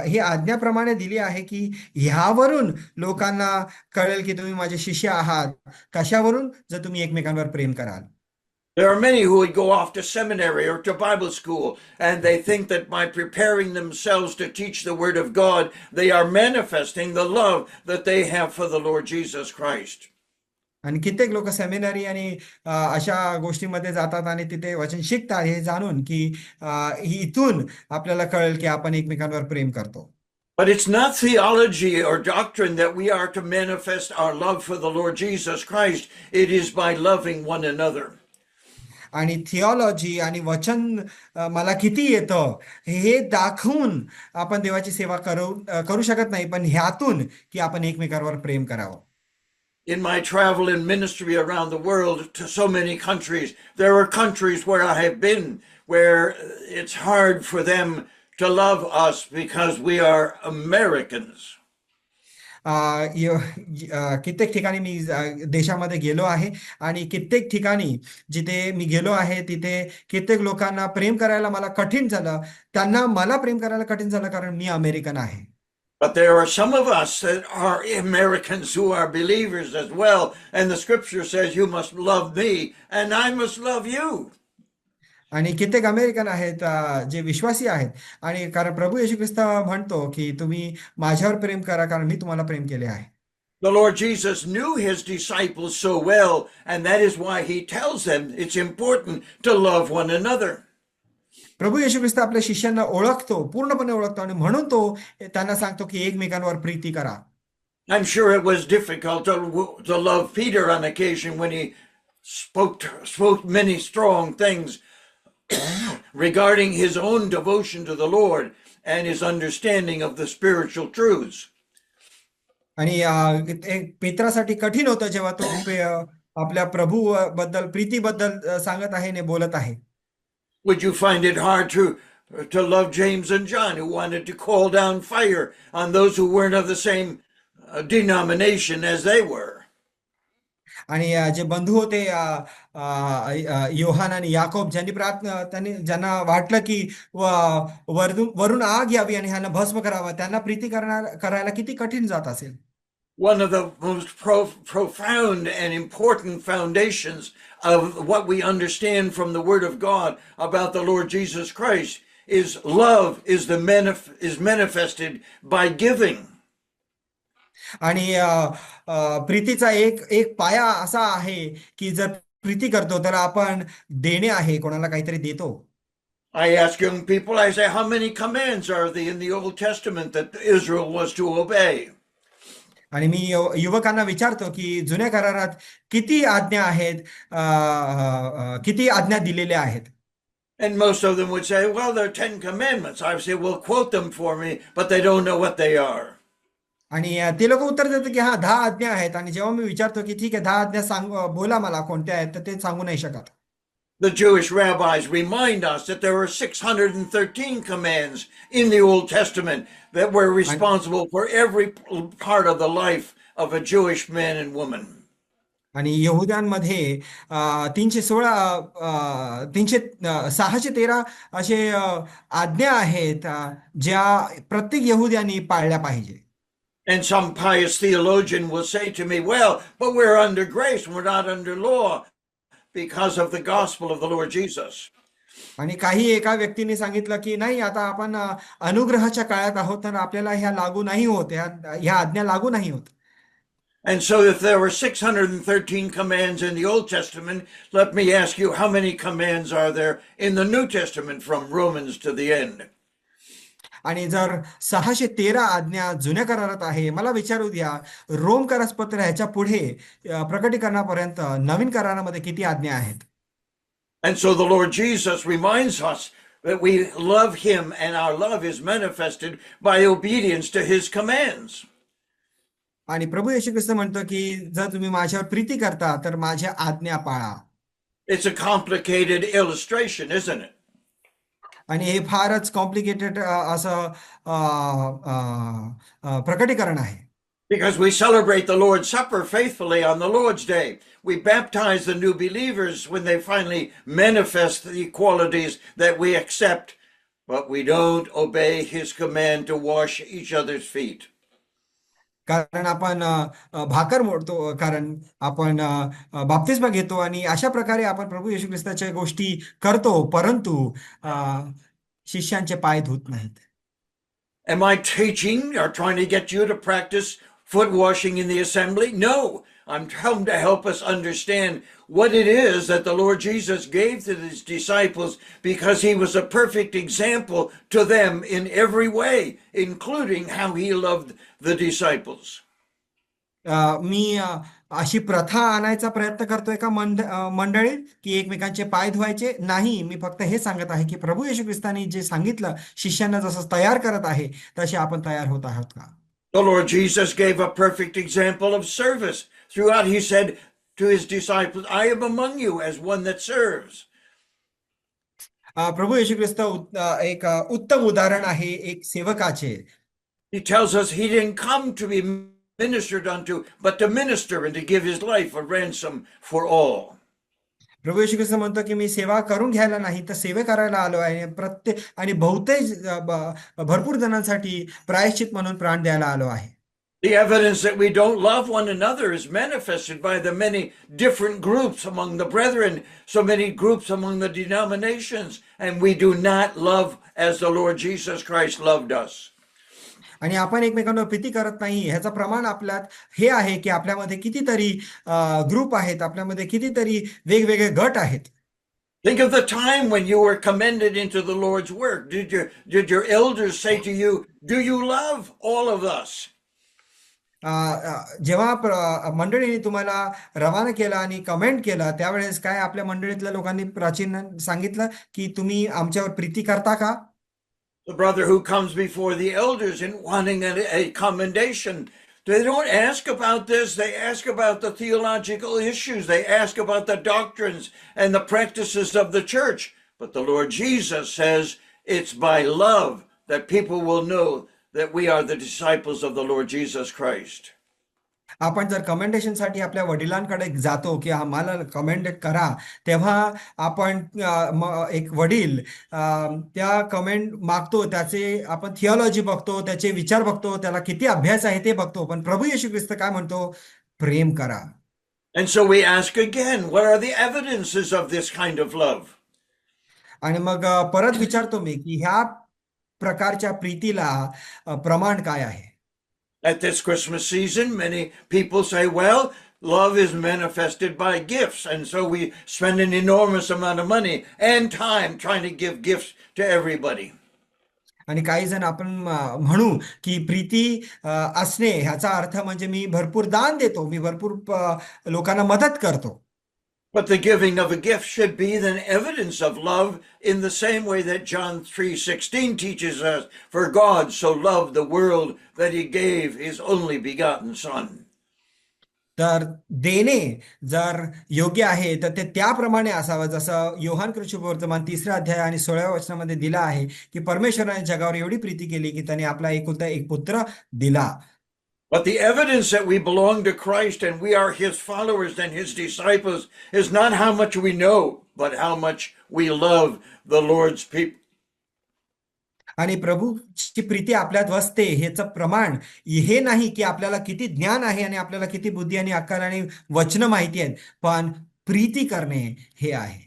हे आज्ञाप्रमाणे दिली आहे की ह्यावरून लोकांना कळेल की तुम्ही माझे शिष्य आहात कशावरून जर तुम्ही एकमेकांवर प्रेम कराल. There are many who would go off to seminary or to Bible school, and they think that by preparing themselves to teach the Word of God, they are manifesting the love that they have for the Lord Jesus Christ. आणि कित्येक लोक seminary आणि अशा गोष्टीमध्ये जातात आणि तिथे वचन शिकतात हे जाणून की इथून आपल्याला कळेल की आपण एकमेकांवर प्रेम करतो. But it's not theology or doctrine that we are to manifest our love for the Lord Jesus Christ. It is by loving one another. आणि थिओलॉजी आणि वचन मला किती येतं हे दाखवून आपण देवाची सेवा करू शकत नाही पण ह्यातून की आपण एकमेकांवर प्रेम करावं. In my travel and ministry around the world to so many countries, there are countries where I have been where it's hard for them to love us because we are Americans. कित्येक ठिकाणी मी देशामध्ये गेलो आहे आणि कित्येक ठिकाणी जिथे मी गेलो आहे तिथे कित्येक लोकांना प्रेम करायला मला कठीण झालं. त्यांना मला प्रेम करायला कठीण झालं कारण मी अमेरिकन आहे. But there are some of us that are Americans who are believers as well, and the scripture says you must love me and I must love you. आणि कित्येक अमेरिकन आहेत जे विश्वासी आहेत आणि कारण प्रभू येशू ख्रिस्त म्हणतो की तुम्ही माझ्यावर प्रेम करा कारण मी तुम्हाला प्रेम केले आहे. The Lord Jesus knew his disciples so well, and that is why he tells them it's important to love one another. प्रभू येशू ख्रिस्त आपल्या शिष्यांना ओळखतो पूर्णपणे ओळखतो आणि म्हणून तो त्यांना सांगतो की एकमेकांवर प्रीती करा. I'm sure it was difficult to love Peter on occasion when he spoke many strong things regarding his own devotion to the Lord and his understanding of the spiritual truths. आणि पेत्रासाठी कठीण होतं जेव्हा तो आपल्या प्रभू बद्दल प्रीतीबद्दल सांगत आहे आणि बोलत आहे. Would you find it hard to to love James and John, who wanted to call down fire on those who weren't of the same denomination as they were. आणि जे बंधू होते योहान आणि याकोब त्यांनी ज्यांना वाटलं की वरून आग यावी आणि ह्यांना भस्म करावं, त्यांना प्रीती करायला किती कठीण जात असेल. One of the most profound and important foundations of what we understand from the Word of God about the Lord Jesus Christ is love is manifested by giving. आणि प्रीतीचा एक पाया असा आहे की जर प्रीती करतो तर आपण देणे आहे, कोणाला काहीतरी देतो. I ask young people, I say, how many commands are there in the Old Testament that Israel was to obey? आणि मी युवकांना विचारतो की जुन्या करारात किती आज्ञा आहेत, किती आज्ञा दिलेल्या आहेत. And most of them would say, well, there are 10 commandments. I say, well, quote them for me, but they don't know what they are. आणि ते लोक उत्तर देतात की 10 आज्ञा आहेत. आणि जेव्हा मी विचारतो की ठीक आहे 10 आज्ञा बोला मला कोणत्या आहेत, तर ते सांगू नाही शकत. The Jewish rabbis remind us that there were 613 commands in the Old Testament that were responsible for every part of the life of a Jewish man and woman. आणि यहुद्यांमध्ये 613 असे आज्ञा आहेत ज्या प्रत्येक यहुद्यांनी पाळल्या पाहिजे. And some pious theologian will say to me, well, but we're under grace, we're not under law because of the gospel of the Lord Jesus. आणि काही एका व्यक्तीने सांगितलं की नाही, आता आपण अनुग्रहाच्या काळात आहोत, तर आपल्याला ह्या लागू नाही होत, ह्या आज्ञा लागू नाही होत. And so if there were 613 commands in the Old Testament, let me ask you, how many commands are there in the New Testament from Romans to the end? आणि जर 613 आज्ञा जुन्या करारात आहे, मला विचारू द्या रोम करारपत्र ह्याच्या पुढे प्रकटीकरणापर्यंत नवीन करारामध्ये किती आज्ञा आहेत. And so the Lord Jesus reminds us that we love him and our love is manifested by obedience to his commands. आणि प्रभू येशू ख्रिस्त म्हणतो की जर तुम्ही माझ्यावर प्रीती करता तर माझ्या आज्ञा पाळा. It's a complicated illustration, isn't it? आणि हे फारच कॉम्प्लिकेटेड असं प्रकटीकरण आहे. Because we celebrate the Lord's Supper faithfully on the Lord's Day. We baptize the new believers when they finally manifest the qualities that we accept, but we don't obey his command to wash each other's feet. कारण आपण भाकर मोडतो, कारण आपण बाप्तिस्मा घेतो आणि अशा प्रकारे आपण प्रभू येशू ख्रिस्ताच्या गोष्टी करतो, परंतु शिष्यांचे पाय धुत नाहीत. Am I teaching or trying to get you to practice foot washing in the assembly? No, I'm trying to help us understand what it is that the Lord Jesus gave to his disciples, because he was a perfect example to them in every way, including how he loved the disciples. मी अशी प्रथा आणायचा प्रयत्न करतोय का मंडळीत की एकमेकांचे पाय धुवायचे नाही. मी फक्त हे सांगत आहे की प्रभू येशू ख्रिस्तानी जे सांगितलं शिष्यांना जसं तयार करत आहे तसे आपण तयार होत आहोत का. The Lord Jesus gave a perfect example of service. Throughout he said to his disciples, I am among you as one that serves. प्रभू येशू ख्रिस्त एक उत्तम उदाहरण आहे एक सेवकाचे. He tells us he didn't come to be ministered unto, but to minister and to give his life a ransom for all. प्रभू येशू ख्रिस्त म्हणतो की मी सेवा करून घ्यायला नाही तर सेवा करायला आलो आहे, आणि भरपूर जणांसाठी प्रायश्चित म्हणून प्राण द्यायला आलो आहे. The evidence that we don't love one another is manifested by the many different groups among the brethren, so many groups among the denominations, and we do not love as the Lord Jesus Christ loved us. आणि आपण एकमेकांवर प्रीती करत नाही ह्याचं प्रमाण आपल्यात हे आहे की आपल्यामध्ये कितीतरी ग्रुप आहेत, आपल्यामध्ये कितीतरी वेगवेगळे गट आहेत. Think of the time when you were commended into the Lord's work. Did your elders say to you, do you love all of us? जेव्हा मंडळीने तुम्हाला रवाना केला आणि कमेंट केला त्यावेळेस काय आपल्या मंडळीतल्या लोकांनी प्राचीन सांगितलं की तुम्ही आमच्यावर प्रीती करता का. The brother who comes before the elders and wanting a commendation, they don't ask about this. They ask about the theological issues. They ask about the doctrines and the practices of the church. But the Lord Jesus says, It's by love that people will know that we are the disciples of the Lord Jesus Christ. आपण जर कमेंडेशनसाठी आपल्या वडिलांकडे जातो की आम्हाला commend करा, तेव्हा आपण एक वडील त्या कमेंड मागतो, त्याचे आपण थिओलॉजी बघतो, त्याचे विचार बघतो, त्याला किती अभ्यास आहे ते बघतो. पण प्रभू येशू ख्रिस्त काय म्हणतो? प्रेम करा. And so we ask again, what are the evidences of this kind of love? आणि मग परत विचारतो मी की ह्या प्रकारच्या प्रीतीला प्रमाण काय आहे? At this Christmas season, many people say, well, love is manifested by gifts. And so we spend an enormous amount of money and time trying to give gifts to everybody. आणि काही जण आपण म्हणू की प्रीती असणे ह्याचा अर्थ म्हणजे मी भरपूर दान देतो, मी भरपूर लोकांना मदत करतो. But the giving of a gift should be then evidence of love in the same way that John 3:16 teaches us, for God so loved the world that he gave his only begotten son. तर देणे जर योग्य आहे तर ते त्याप्रमाणे असावं, जसं योहान कृष्णवर्तमान 3 अध्याय आणि 16व्या वचनामध्ये दिला आहे की परमेश्वराने जगावर एवढी प्रीती केली की त्याने आपला एकुलता एक पुत्र दिला. But the evidence that we belong to Christ and we are his followers and his disciples is not how much we know, but how much we love the Lord's people. आणि प्रभूची प्रीती आपल्यात वसते ह्याचं प्रमाण हे नाही की आपल्याला किती ज्ञान आहे आणि आपल्याला किती बुद्धी आणि अक्कल आणि वचनं माहिती आहेत, पण प्रीती करणे हे आहे.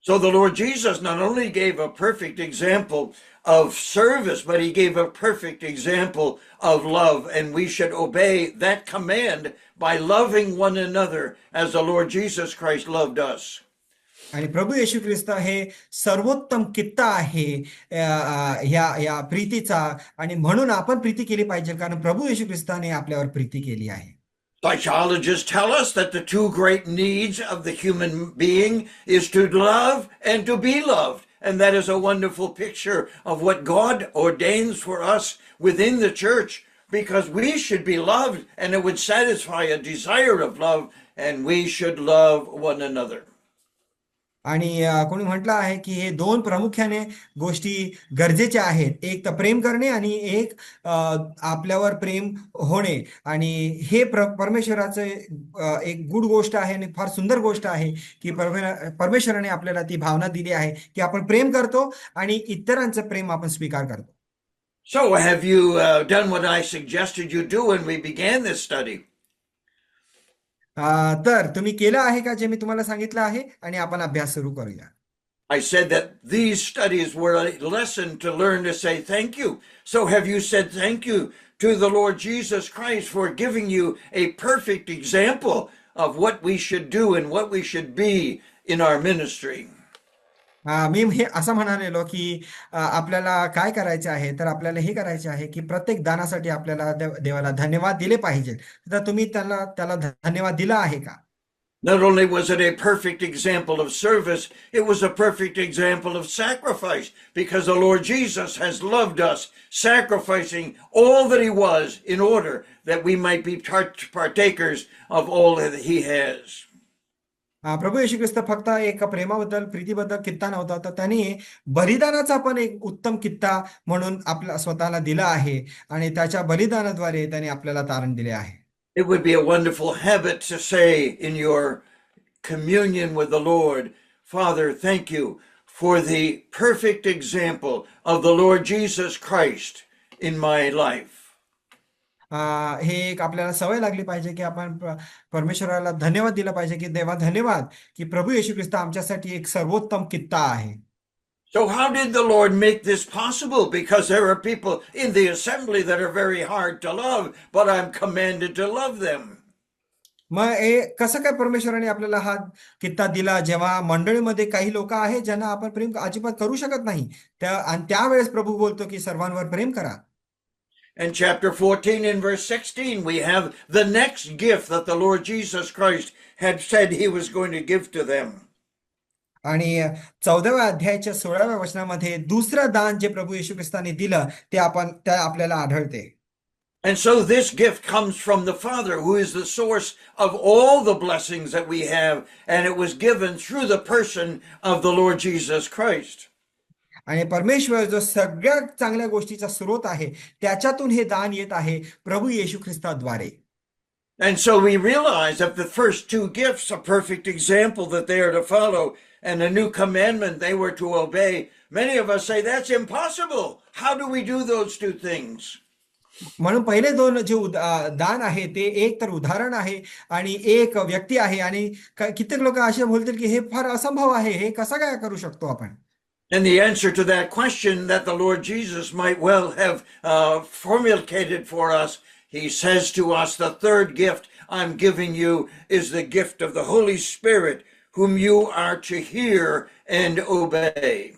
So the Lord Jesus not only gave a perfect example of service, but he gave a perfect example of love, and we should obey that command by loving one another as the Lord Jesus Christ loved us. आणि प्रभू येशू ख्रिस्त हे सर्वोत्तम कित्ता आहे ह्या प्रीतीचा, आणि म्हणून आपण प्रीती केली पाहिजे कारण प्रभू येशू ख्रिस्ताने आपल्यावर प्रीती केली आहे. Psychologists tell us that the two great needs of the human being is to love and to be loved. And that is a wonderful picture of what God ordains for us within the church, because we should be loved and it would satisfy a desire of love, and we should love one another. आणि कोणी म्हटलं आहे की हे दोन प्रामुख्याने गोष्टी गरजेच्या आहेत, एक तर प्रेम करणे आणि एक आपल्यावर प्रेम होणे. आणि हे परमेश्वराचं एक गुड गोष्ट आहे आणि फार सुंदर गोष्ट आहे की परमेश्वराने आपल्याला ती भावना दिली आहे की आपण प्रेम करतो आणि इतरांचं प्रेम आपण स्वीकार करतो. So have you done what I suggested you do when we began this study? तर तुम्ही केलं आहे का जे मी तुम्हाला सांगितलं आहे? आणि आपण अभ्यास सुरू करूया. I said that these studies were a lesson to learn to say thank you. So have you said thank you to the Lord Jesus Christ for giving you a perfect example of what we should do and what we should be in our ministry? मी हे असं म्हणालेलो की आपल्याला काय करायचे आहे, तर आपल्याला हे करायचे आहे की प्रत्येक दानासाठी आपल्याला देवाला धन्यवाद दिले पाहिजे. तर तुम्ही त्याला धन्यवाद दिला आहे का? Not only was it a perfect example of service, it was a perfect example of sacrifice, because the Lord Jesus has loved us, sacrificing all that he was in order that we might be partakers of all that he has. प्रभू येशू ख्रिस्त फक्त एक प्रेमाबद्दल प्रीतीबद्दल कित्ता नव्हता, तर त्यांनी बलिदानाचा पण एक उत्तम कित्ता म्हणून आपल्या स्वतःला दिला आहे आणि त्याच्या बलिदानाद्वारे त्यांनी आपल्याला तारण दिले आहे. It would be a wonderful habit to say in your communion with the Lord, Father, thank you for the perfect example of the Lord Jesus Christ in my life. हे एक आपल्याला सवय लागली पाहिजे की आपण परमेश्वराला धन्यवाद दिला पाहिजे की देवा धन्यवाद की प्रभू येशू ख्रिस्त आमच्यासाठी एक सर्वोत्तम कित्ता आहे. So how did the Lord make this possible? Because there are people in the assembly that are very hard to love, but I'm commanded to love them. मग हे कसं काय परमेश्वराने आपल्याला हा कित्ता दिला, जेव्हा मंडळीमध्ये काही लोक आहेत ज्यांना आपण प्रेम अजिबात करू शकत नाही, आणि त्यावेळेस प्रभू बोलतो की सर्वांवर प्रेम करा. In chapter 14 and verse 16, we have the next gift that the Lord Jesus Christ had said he was going to give to them. आणि 14व्या अध्यायाच्या 16व्या वचनामध्ये दुसरं दान जे प्रभू येशू ख्रिस्ताने दिलं ते आपल्याला आढळते. And so this gift comes from the Father, who is the source of all the blessings that we have, and it was given through the person of the Lord Jesus Christ. आणि परमेश्वर जो सगळ्या चांगल्या गोष्टीचा स्रोत आहे त्याच्यातून हे दान येत आहे प्रभू येशू ख्रिस्ताद्वारे. And so we realize that the first two gifts, a perfect example that they are to follow, and a new commandment they were to obey. Many of us say that's impossible. How do we do those two things? म्हणून पहिले दोन जे दान आहे ते एक तर उदाहरण आहे आणि एक व्यक्ती आहे आणि कित्येक लोक असे बोलतील की हे फार असंभव आहे, हे कसं काय करू शकतो आपण. And the answer to that question that the Lord Jesus might well have formulated for us, he says to us, the third gift I'm giving you is the gift of the Holy Spirit, whom you are to hear and obey.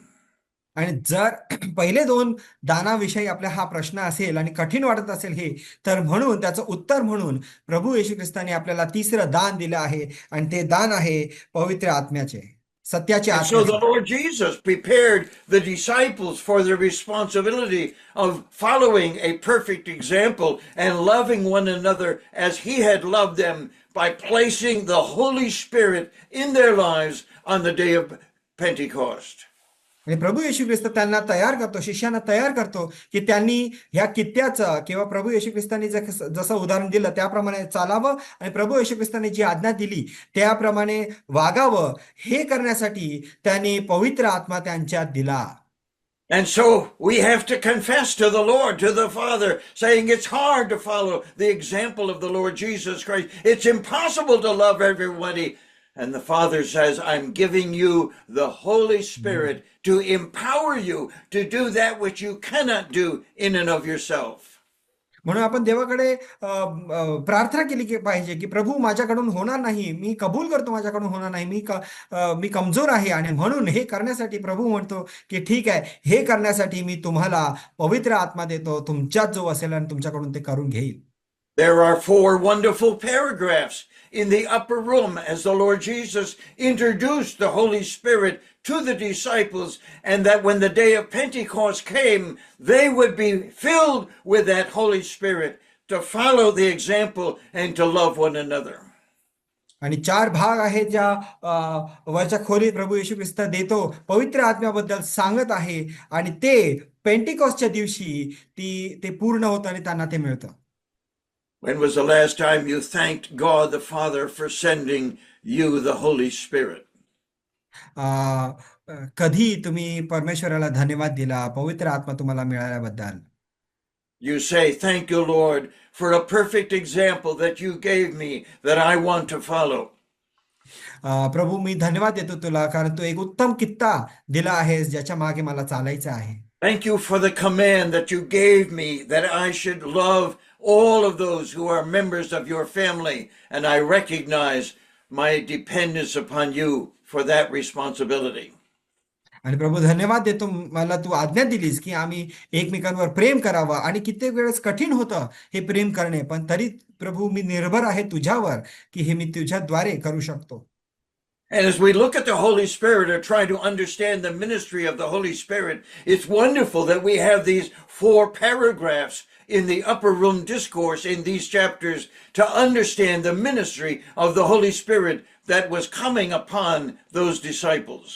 आणि जर पहिले दोन दानाविषयी आपला हा प्रश्न असेल आणि कठीण वाटत असेल हे, तर म्हणून त्याचं उत्तर म्हणून प्रभू येशू ख्रिस्ताने आपल्याला तिसरं दान दिलं आहे आणि ते दान आहे पवित्र आत्म्याचे, सत्याचे And so the आत्म्याचे. Lord Jesus prepared the disciples for the responsibility of following a perfect example and loving one another as he had loved them by placing the Holy Spirit in their lives on the day of Pentecost. आणि प्रभू येशू ख्रिस्त त्यांना तयार करतो, शिष्यांना तयार करतो की त्यांनी ह्या कित्त्याचं किंवा प्रभू येशू ख्रिस्तांनी जसं उदाहरण दिलं त्याप्रमाणे चालावं आणि प्रभू येशू ख्रिस्तांनी जी आज्ञा दिली त्याप्रमाणे वागावं. हे करण्यासाठी त्यांनी पवित्र आत्मा त्यांच्यात दिला. And so we have to confess to the Lord, to the Father, saying it's hard to follow the example of the Lord Jesus Christ. It's impossible to love everybody. And the Father says, I'm giving you the Holy Spirit to empower you to do that which you cannot do in and of yourself. म्हणून आपण देवाकडे प्रार्थना केली पाहिजे की प्रभू माझ्याकडून होणार नाही, मी कबूल करतो माझ्याकडून होणार नाही, मी कमजोर आहे. आणि म्हणून हे करण्यासाठी प्रभू म्हणतो की ठीक आहे, हे करण्यासाठी मी तुम्हाला पवित्र आत्मा देतो, तुमच्यात जो असेल आणि तुमच्याकडून ते करून घेईल. There are 4 wonderful paragraphs in the upper room as the Lord Jesus introduced the Holy Spirit to the disciples, and that when the day of Pentecost came, they would be filled with that Holy Spirit to follow the example and to love one another. आणि 4 भाग आहेत ज्या वरच्या खोलीत प्रभू येशू ख्रिस्त देतो, पवित्र आत्म्याबद्दल सांगत आहे आणि ते पेंटिकॉस्टच्या दिवशी ते पूर्ण होतं आणि त्यांना ते मिळतं. When was the last time you thanked God the Father for sending you the Holy Spirit? कधी तुम्ही परमेश्वराला धन्यवाद दिला पवित्र आत्मा तुम्हाला मिळाल्याबद्दल? You say, thank you, Lord, for a perfect example that you gave me that I want to follow. प्रभू मी धन्यवाद देतो तुला कारण तू एक उत्तम कित्ता दिला आहेस ज्याच्या मागे मला चालायचं आहे. Thank you for the command that you gave me that I should love all of those who are members of your family, and I recognize my dependence upon you for that responsibility. आणि प्रभू धन्यवाद देतो, मला तू आज्ञा दिलीस की आम्ही एकमेकांवर प्रेम करावं आणि कित्येक वेळेस कठीण होतं हे प्रेम करणे, पण तरी प्रभू मी निर्भर आहे तुझ्यावर की हे मी तुझ्याद्वारे करू शकतो. And as we look at the Holy Spirit or try to understand the ministry of the Holy Spirit, it's wonderful that we have these 4 paragraphs in the upper room discourse in these chapters to understand the ministry of the Holy Spirit that was coming upon those disciples.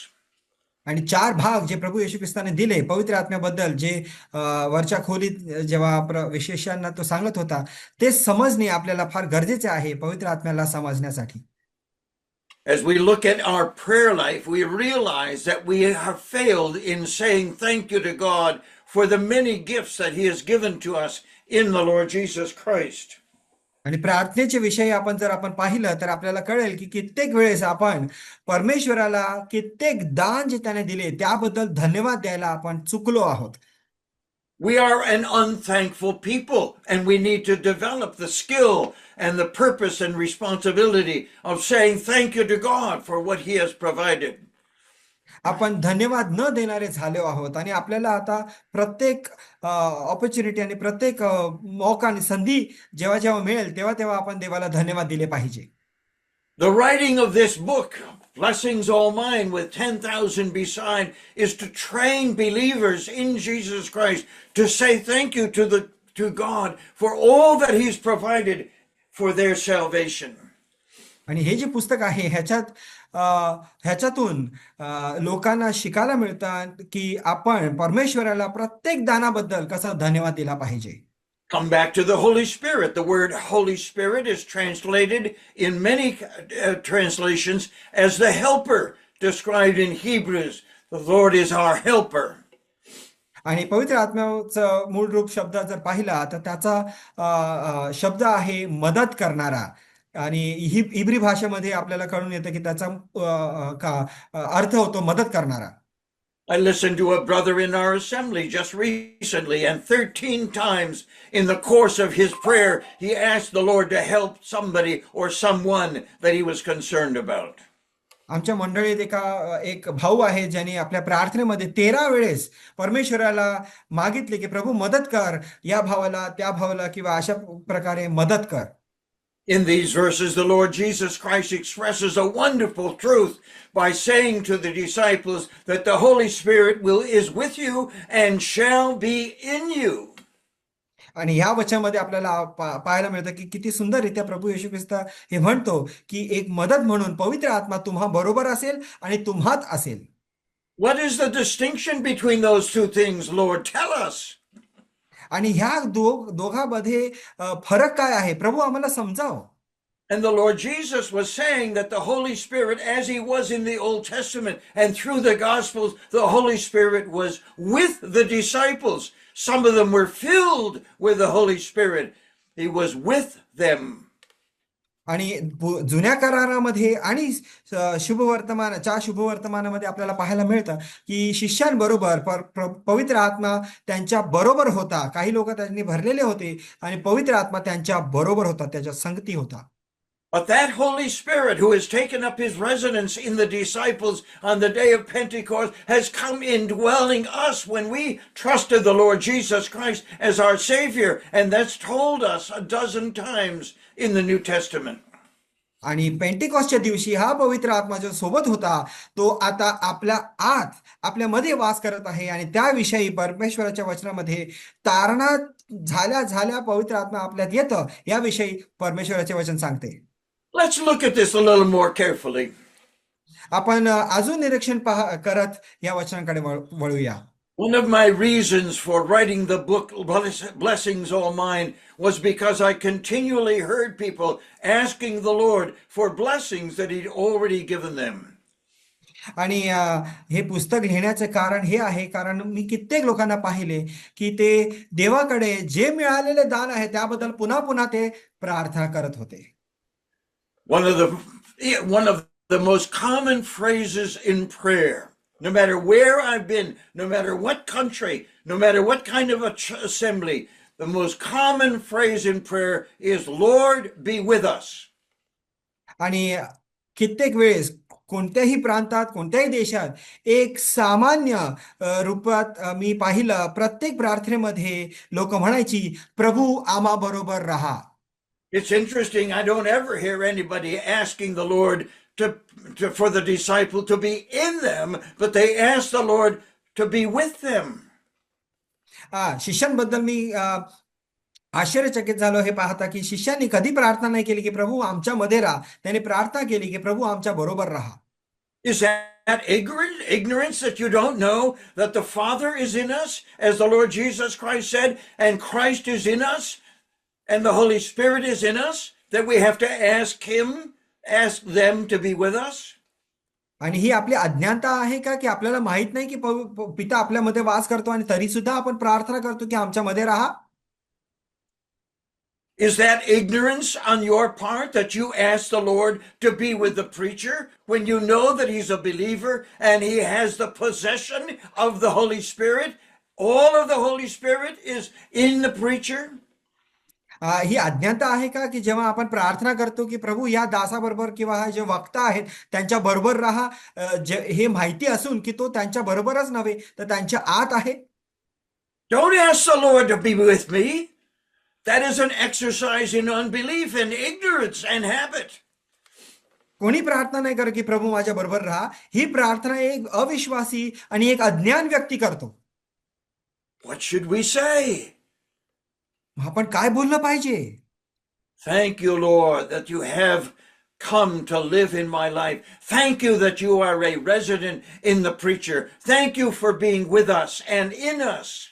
आणि 4 भाग जे प्रभू येशू ख्रिस्ताने दिले पवित्र आत्म्याबद्दल, जे वरच्या खोलीत जेव्हा विशेषांना तो सांगत होता, ते समजणे आपल्याला फार गरजेचे आहे पवित्र आत्म्याला समजण्यासाठी. As we look at our prayer life, we realize that we have failed in saying thank you to God for the many gifts that He has given to us in the Lord Jesus Christ. आणि प्रार्थनेचे विषय आपण पाहिलं तर आपल्याला कळेल की कित्येक वेळेस आपण परमेश्वराला कित्येक दान जे त्याने दिले त्याबद्दल धन्यवाद द्यायला आपण चुकलो आहोत. We are an unthankful people, and we need to develop the skill and the purpose and responsibility of saying thank you to God for what He has provided. आपण धन्यवाद न देणारे झालो आहोत आणि आपल्याला आता प्रत्येक ऑपॉर्च्युनिटी आणि प्रत्येक मौका आणि संधी जेव्हा जेव्हा मिळेल तेव्हा आपण देवाला धन्यवाद दिले पाहिजे. The writing of this book, Blessings All Mine with 10,000 beside, is to train believers in Jesus Christ to say thank you to God for all that He's provided for their salvation. आणि हे जे पुस्तक आहे अ, ह्याच्यातून लोकांना शिकायला मिळतं की आपण परमेश्वराला प्रत्येक दानाबद्दल कसा धन्यवाद दिला पाहिजे. Come back to the Holy Spirit. The word Holy Spirit is translated in many translations as the helper, described in Hebrews. The Lord is our helper. आणि पवित्र आत्म्याचं मूळ रूप शब्द जर पाहिला तर त्याचा शब्द आहे मदत करणारा. आणि इब्री भाषेमध्ये आपल्याला कळून येतं की त्याचा अर्थ होतो मदत करणारा. I listened to a brother in our assembly just recently, and 13 times in the course of his prayer, he asked the Lord to help somebody or someone that he was concerned about. आमच्या मंडळीत एक भाऊ आहे ज्याने आपल्या प्रार्थनेमध्ये 13 वेळेस परमेश्वराला मागितले की प्रभू मदत कर, या भावाला त्या भावाला किंवा अशा प्रकारे मदत कर. In these verses, the Lord Jesus Christ expresses a wonderful truth by saying to the disciples that the Holy Spirit is with you and shall be in you. आणि ह्या वचनामध्ये आपल्याला पाहायला मिळतं की किती सुंदररित्या प्रभू येशू ख्रिस्त हे म्हणतो की एक मदत म्हणून पवित्र आत्मा तुम्हा बरोबर असेल आणि तुम्हात असेल. What is the distinction between those two things, Lord? Tell us. आणि ह्या दोघांमध्ये फरक काय आहे प्रभू आम्हाला समजाव. And the Lord Jesus was saying that the Holy Spirit, as he was in the Old Testament and through the Gospels, the Holy Spirit was with the disciples. Some of them were filled with the Holy Spirit. He was with them. आणि जुन्या करारामध्ये आणि शुभवर्तमानामध्ये आपल्याला पाहायला मिळतं की शिष्यांबरोबर पवित्र आत्मा त्यांच्या बरोबर होता. काही लोक त्यांनी भरलेले होते आणि पवित्र आत्मा त्यांच्या बरोबर होता, त्याच्या संगती होता. But that Holy Spirit who has taken up his residence in the disciples on the day of Pentecost has come indwelling us when we trusted the Lord Jesus Christ as our Savior. And that's told us a dozen times in the New Testament. आणि पेंटिकॉस्टच्या दिवशी हा पवित्र आत्मा जो सोबत होता तो आता आपल्या मध्ये वास करत आहे. आणि त्याविषयी परमेश्वराच्या वचनामध्ये तारणा झाल्या पवित्र आत्मा आपल्यात येतं याविषयी परमेश्वराचे वचन सांगते. Let's look at this a little more carefully. आपण अजून निरीक्षण करत या वचनांकडे वळूया. One of my reasons for writing the book Blessings All Mine was because I continually heard people asking the Lord for blessings that he'd already given them. आणि हे पुस्तक लिहिण्याचे कारण हे आहे कारण मी कित्येक लोकांना पाहिले की ते देवाकडे जे मिळालेले दान आहे त्याबद्दल पुन्हा पुन्हा ते प्रार्थना करत होते. One of the most common phrases in prayer, no matter where I've been, no matter what country, no matter what kind of assembly, the most common phrase in prayer is, Lord, be with us. आणि कित्येक वेळेस कोणत्याही प्रांतात कोणत्याही देशात एक सामान्य रूपात मी पाहिलं प्रत्येक प्रार्थनेमध्ये लोक म्हणायची प्रभू आम्हा बरोबर राहा. It's interesting, I don't ever hear anybody asking the Lord for the disciple to be in them, but they ask the Lord to be with them. शिष्यांबद्दल मी आश्चर्यचकित झालो हे पाहता की शिष्यांनी कधी प्रार्थना नाही केली की प्रभू आमच्या मध्ये राहा. त्यांनी प्रार्थना केली की प्रभू आमच्या बरोबर राहा. Is that ignorance that you don't know that the Father is in us, as the Lord Jesus Christ said, and Christ is in us, and the Holy Spirit is in us, that we have to ask them to be with us? आणि ही आपली अज्ञानता आहे का की आपल्याला माहित नाही की पिता आपल्यामध्ये वास करतो आणि तरी सुद्धा आपण प्रार्थना करतो की आमच्यामध्ये राहा. Is that ignorance on your part that you ask the Lord to be with the preacher when you know that he's a believer and he has the possession of the Holy Spirit? All of the Holy Spirit is in the preacher? ही अज्ञानता आहे का की जेव्हा आपण प्रार्थना करतो की प्रभू या दासाबरोबर किंवा हा जे वक्ता आहेत त्यांच्या बरोबर राहा, हे माहिती असून की तो त्यांच्या बरोबरच नव्हे तर त्यांच्या आत आहे. Don't ask the Lord to be with me. That is an exercise in unbelief and ignorance and habit. कोणी प्रार्थना नाही करत की प्रभू माझ्या बरोबर राहा. ही प्रार्थना एक अविश्वासी आणि एक अज्ञान व्यक्ती करतो. What should we say? आपण काय बोललं पाहिजे? Thank you, Lord, that you have come to live in my life. Thank you that you are a resident in the preacher. Thank you for being with us and in us.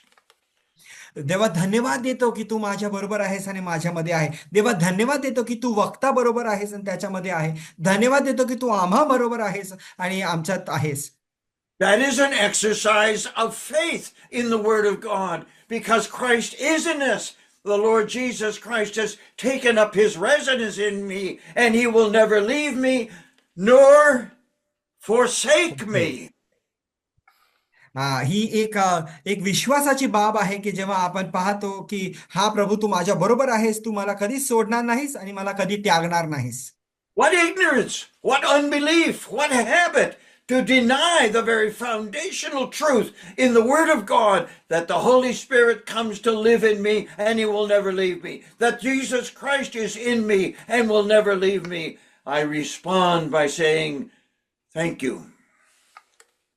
देवा धन्यवाद देतो की तू माझ्या बरोबर आहेस आणि माझ्यामध्ये आहे. देवा धन्यवाद देतो की तू वक्ता बरोबर आहेस आणि त्याच्यामध्ये आहे. धन्यवाद देतो की तू आम्हा बरोबर आहेस आणि आमच्यात आहेस. That is an exercise of faith in the Word of God because Christ is in us. The Lord Jesus Christ has taken up his residence in me, and he will never leave me nor forsake me. ही एक विश्वासाची बाब आहे की जेव्हा आपण पाहतो की हा प्रभू तू माझ्या बरोबर आहेस, तू मला कधीच सोडणार नाहीस आणि मला कधी त्यागणार नाहीस. What ignorance, what unbelief, what habit to deny the very foundational truth in the Word of God that the Holy Spirit comes to live in me and he will never leave me, that Jesus Christ is in me and will never leave me. I respond by saying, thank you.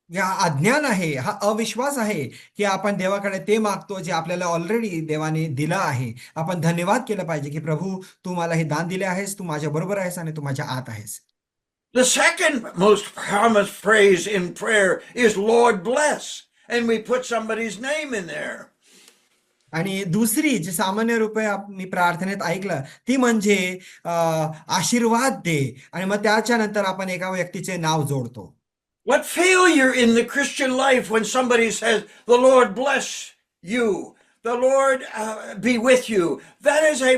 या अज्ञान आहे, हा अविश्वास आहे की आपण देवाकडे ते मागतो जे आपल्याला ऑलरेडी देवाने दिलं आहे. आपण धन्यवाद केलं पाहिजे की प्रभू तू मला हे दान दिले आहेस, तू माझ्या बरोबर आहेस आणि तू माझ्या आत आहेस. The second most common phrase in prayer is Lord bless, and we put somebody's name in there. आणि दुसरी जी सामान्य रूपे मी प्रार्थनेत ऐकलं ती म्हणजे आशीर्वाद दे आणि मग त्याच्या नंतर आपण एका व्यक्तीचे नाव जोडतो. What failure in the Christian life when somebody says, the Lord bless you, the Lord be with you. That is a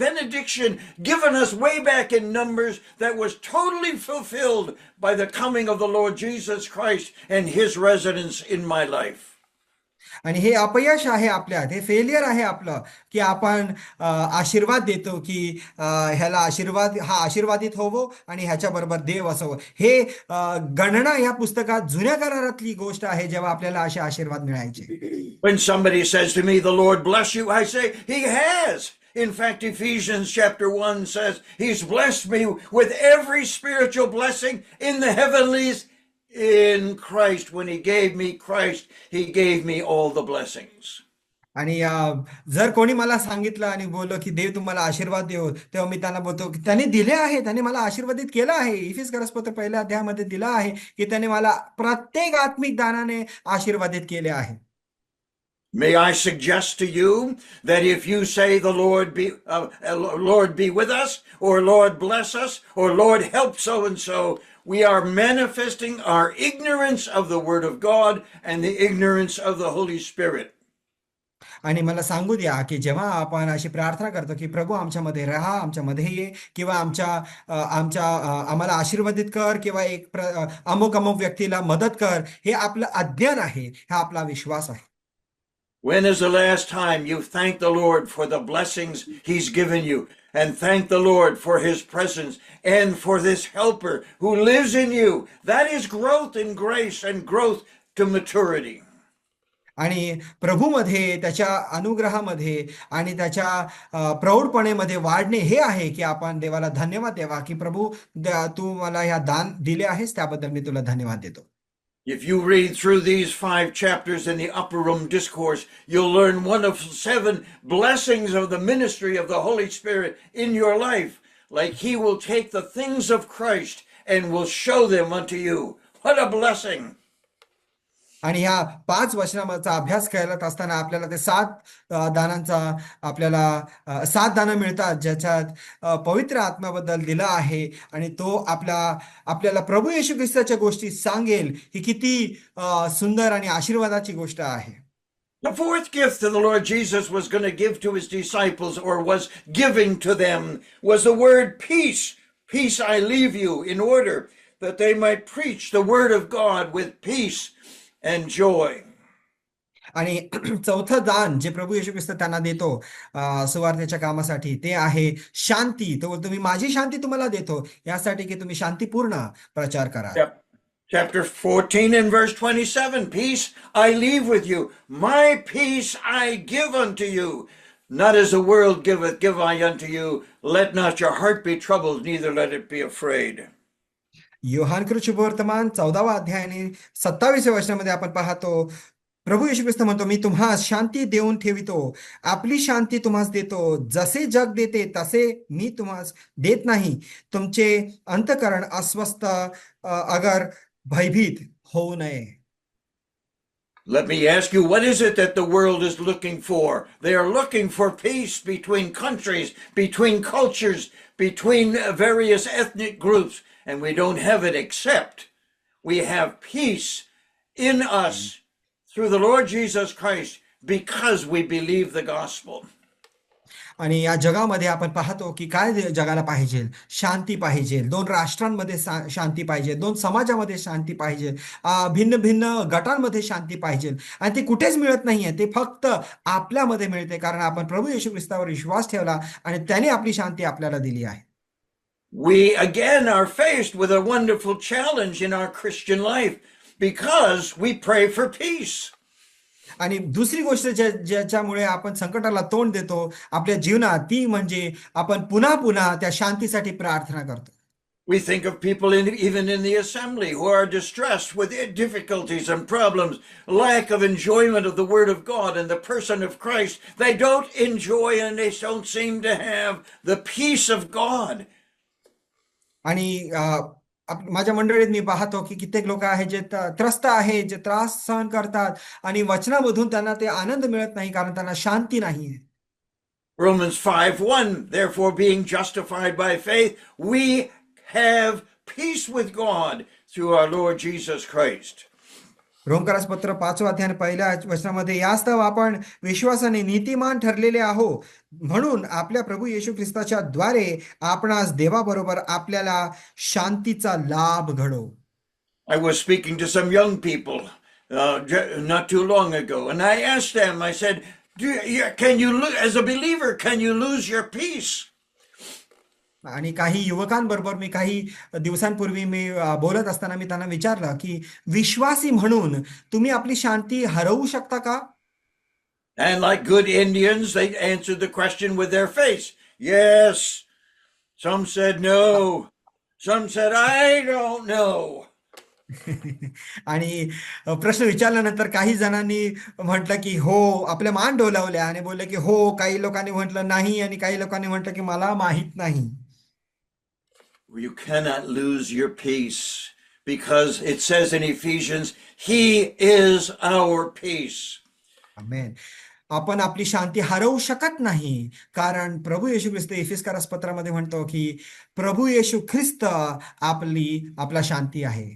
benediction given us way back in Numbers that was totally fulfilled by the coming of the Lord Jesus Christ and his residence in my life. आणि हे अपयश आहे आपल्यात, हे failure आहे आपलं की आपण आशीर्वाद देतो की ह्याला हा आशीर्वादित होवो आणि ह्याच्याबरोबर देव असावं. हे गणना या पुस्तकात जुन्या करारातली गोष्ट आहे जेव्हा आपल्याला असे आशीर्वाद मिळायचे. When somebody says to me, the Lord bless you, I say, he has. In fact, Ephesians chapter 1 says, he's blessed me with every spiritual blessing in the heavenlies in Christ. When he gave me Christ, he gave me all the blessings. आणि जर कोणी मला सांगितलं आणि बोललो की देव तुम्हाला आशीर्वाद देव, तेव्हा मी त्यांना बोलतो की त्याने दिले आहे, त्याने मला आशीर्वादित केलं आहे. इफिसकरस पत्र पहिल्या अध्यायामध्ये दिलं आहे की त्याने मला प्रत्येक आत्मिक दानाने आशीर्वादित केले आहे. May I suggest to you that if you say the Lord be with us, or Lord bless us, or Lord help so and so, we are manifesting our ignorance of the Word of God and the ignorance of the Holy Spirit. आणि मला सांगू द्या की जेव्हा आपण अशी प्रार्थना करतो की प्रभू आमच्यामध्ये राहा, आमच्यामध्ये ये, किंवा आम्हाला आशीर्वादित कर, किंवा अमुक व्यक्तीला मदत कर, हे आपलं अज्ञान आहे, हा आपला विश्वास आहे. When is the last time you thanked the Lord for the blessings he's given you, and thank the Lord for his presence and for this helper who lives in you? That is growth in grace and growth to maturity. आणि प्रभूमध्ये, त्याच्या अनुग्रहामध्ये आणि त्याच्या प्रौढपणेमध्ये वाढणे हे आहे की आपण देवाला धन्यवाद द्यावा की प्रभू तू मला ह्या दान दिले आहेस, त्याबद्दल मी तुला धन्यवाद देतो. If you read through these 5 chapters in the Upper Room Discourse, you'll learn one of 7 blessings of the ministry of the Holy Spirit in your life. Like he will take the things of Christ and will show them unto you. What a blessing! आणि ह्या 5 वचनाचा अभ्यास करत असताना आपल्याला ते 7 दानांचा आपल्याला 7 दानं मिळतात ज्याच्यात पवित्र आत्म्याबद्दल दिला आहे आणि तो आपल्याला प्रभू येशू ख्रिस्ताच्या गोष्टी सांगेल. ही किती सुंदर आणि आशीर्वादाची गोष्ट आहे. The fourth gift that the Lord Jesus was going to give to his disciples, or was giving to them, was the word peace. Peace I leave you, in order that they might preach the word of God with peace and joy. आणि चौथं दान जे प्रभू येशू ख्रिस्त त्यांना देतो सुवार्तेच्या कामासाठी, ते आहे शांती. तो बोलतो मी माझी शांती तुम्हाला देतो, यासाठी की तुम्ही शांतीपूर्ण प्रचार करा. Chapter 14 and verse 27, peace I leave with you, my peace I give unto you. Not as the world giveth, give I unto you. Let not your heart be troubled, neither let it be afraid. Yohan कृत शुभवर्तमान 14वा अध्याय आणि 27व्या वचनामध्ये आपण पाहतो, प्रभू येशू ख्रिस्त म्हणतो, मी तुम्हास शांती देऊन ठेवितो, आपली शांती तुम्हास देतो, जसे जग देते तसे मी तुम्हास देत नाही. तुमचे अंतःकरण अस्वस्थ अगर भयभीत होऊ नये. Let me ask you, what is it that the world is looking for? They are looking for peace between countries, between cultures, between various ethnic groups, and we don't have it except we have peace in us through the Lord Jesus Christ because we believe the gospel. आणि या जगामध्ये आपण पाहतो की काय जगाला पाहिजे, शांती पाहिजे, दोन राष्ट्रांमध्ये शांती पाहिजे, दोन समाजामध्ये शांती पाहिजे, भिन्न भिन्न गटांमध्ये शांती पाहिजे. आणि ते कुठेच मिळत नाहीये, ते फक्त आपल्यामध्ये मिळते, कारण आपण प्रभू येशू ख्रिस्तावर विश्वास ठेवला आणि त्याने आपली शांती आपल्याला दिली आहे. We again are faced with a wonderful challenge in our Christian life because we pray for peace. आणि दुसरी गोष्ट ज्याच्यामुळे आपण संकटाला तोंड देतो आपल्या जीवनात, ती म्हणजे आपण पुन्हा पुन्हा त्या शांतीसाठी प्रार्थना करतो. We think of people even in the assembly who are distressed with difficulties and problems, lack of enjoyment of the Word of God and the person of Christ. They don't enjoy and they don't seem to have the peace of God. आणि माझ्या मंडळीत मी पाहतो की कित्येक लोक आहेत जे त्रस्त आहेत, जे त्रास सहन करतात आणि वचनामधून त्यांना ते आनंद मिळत नाही, कारण त्यांना शांती नाहीये. Romans 5:1, therefore being justified by faith, we have peace with God through our Lord Jesus Christ. रोमकरास पत्र 5 अध्याय पहिल्या वचनामध्ये, यास्तव आपण विश्वासाने नीतिमान ठरलेले आहो, म्हणून आपल्या प्रभू येशू ख्रिस्ताच्या द्वारे आपणास देवाबरोबर आपल्याला शांतीचा लाभ घडो. I was speaking to some young people not too long ago, and I asked them, I said, as a believer, can you lose your peace? आणि काही युवकांबरोबर मी काही दिवसांपूर्वी मी बोलत असताना मी त्यांना विचारलं की विश्वासी म्हणून तुम्ही आपली शांती हरवू शकता का? And like good Indians, they answered the question with their face. Yes. Some said no. Some said, I don't know. आणि प्रश्न विचारल्यानंतर काही जणांनी म्हटलं की हो, आपल्या मान डोलावल्या आणि बोलले की हो. काही लोकांनी म्हटलं नाही आणि काही लोकांनी म्हटलं की मला माहित नाही. You cannot lose your peace because it says in Ephesians, He is our peace. आमेन. आपण आपली शांती हरवू शकत नाही, कारण प्रभू येशू ख्रिस्त इफिसकारास पत्रामध्ये म्हणतो की प्रभू येशू ख्रिस्त आपला शांती आहे.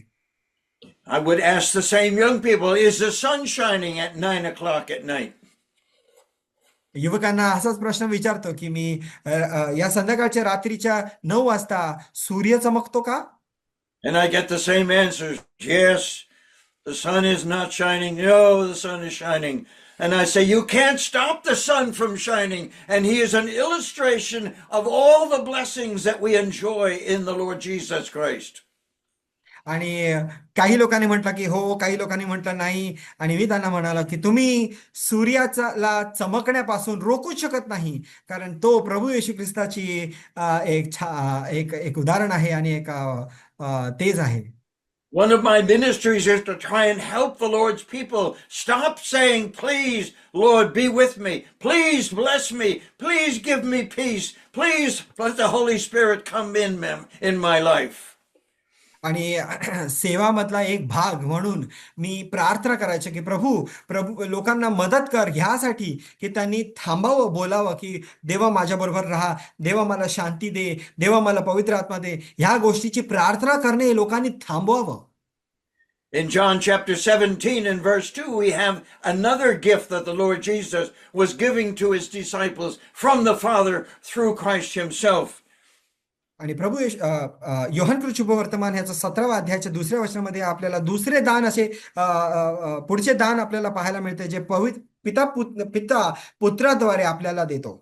I would ask the same young people, is the sun shining at 9 o'clock at night? युवकांना असाच प्रश्न विचारतो की मी या संध्याकाळच्या रात्रीच्या 9 वाजता सूर्य चमकतो का? And I get the same answers. Yes, the sun is not shining. No, the sun is shining. And I say, you can't stop the sun from shining. And he is an illustration of all the blessings that we enjoy in the Lord Jesus Christ. आणि काही लोकांनी म्हटलं की हो, काही लोकांनी म्हटलं नाही. आणि मी त्यांना म्हणालो की तुम्ही सूर्याला चमकण्यापासून रोखूच शकत नाही, कारण तो प्रभू येशू ख्रिस्ताची एक उदाहरण आहे आणि एक तेज आहे. One of my ministries is to try and help the Lord's people stop saying, please, Lord, be with me. Please bless me. Please give me peace. Please let the Holy Spirit come in my life. आणि सेवामधला एक भाग म्हणून मी प्रार्थना करायचे की प्रभू लोकांना मदत कर ह्यासाठी की त्यांनी थांबावं, बोलावं की देवा माझ्याबरोबर राहा, देवा मला शांती दे, देवा मला पवित्र आत्मा दे. ह्या गोष्टीची प्रार्थना करणे लोकांनी थांबवावं. In John chapter 17 and verse 2, we have another gift that the Lord Jesus was giving to his disciples from the Father through Christ himself. आणि प्रभू योहान शुभवर्तमान ह्याचा 17व्या अध्यायाच्या 2ऱ्या वचनामध्ये आपल्याला दुसरे दान असे पुढचे दान आपल्याला पाहायला मिळते, जे पिता पुत्राद्वारे आपल्याला देतो.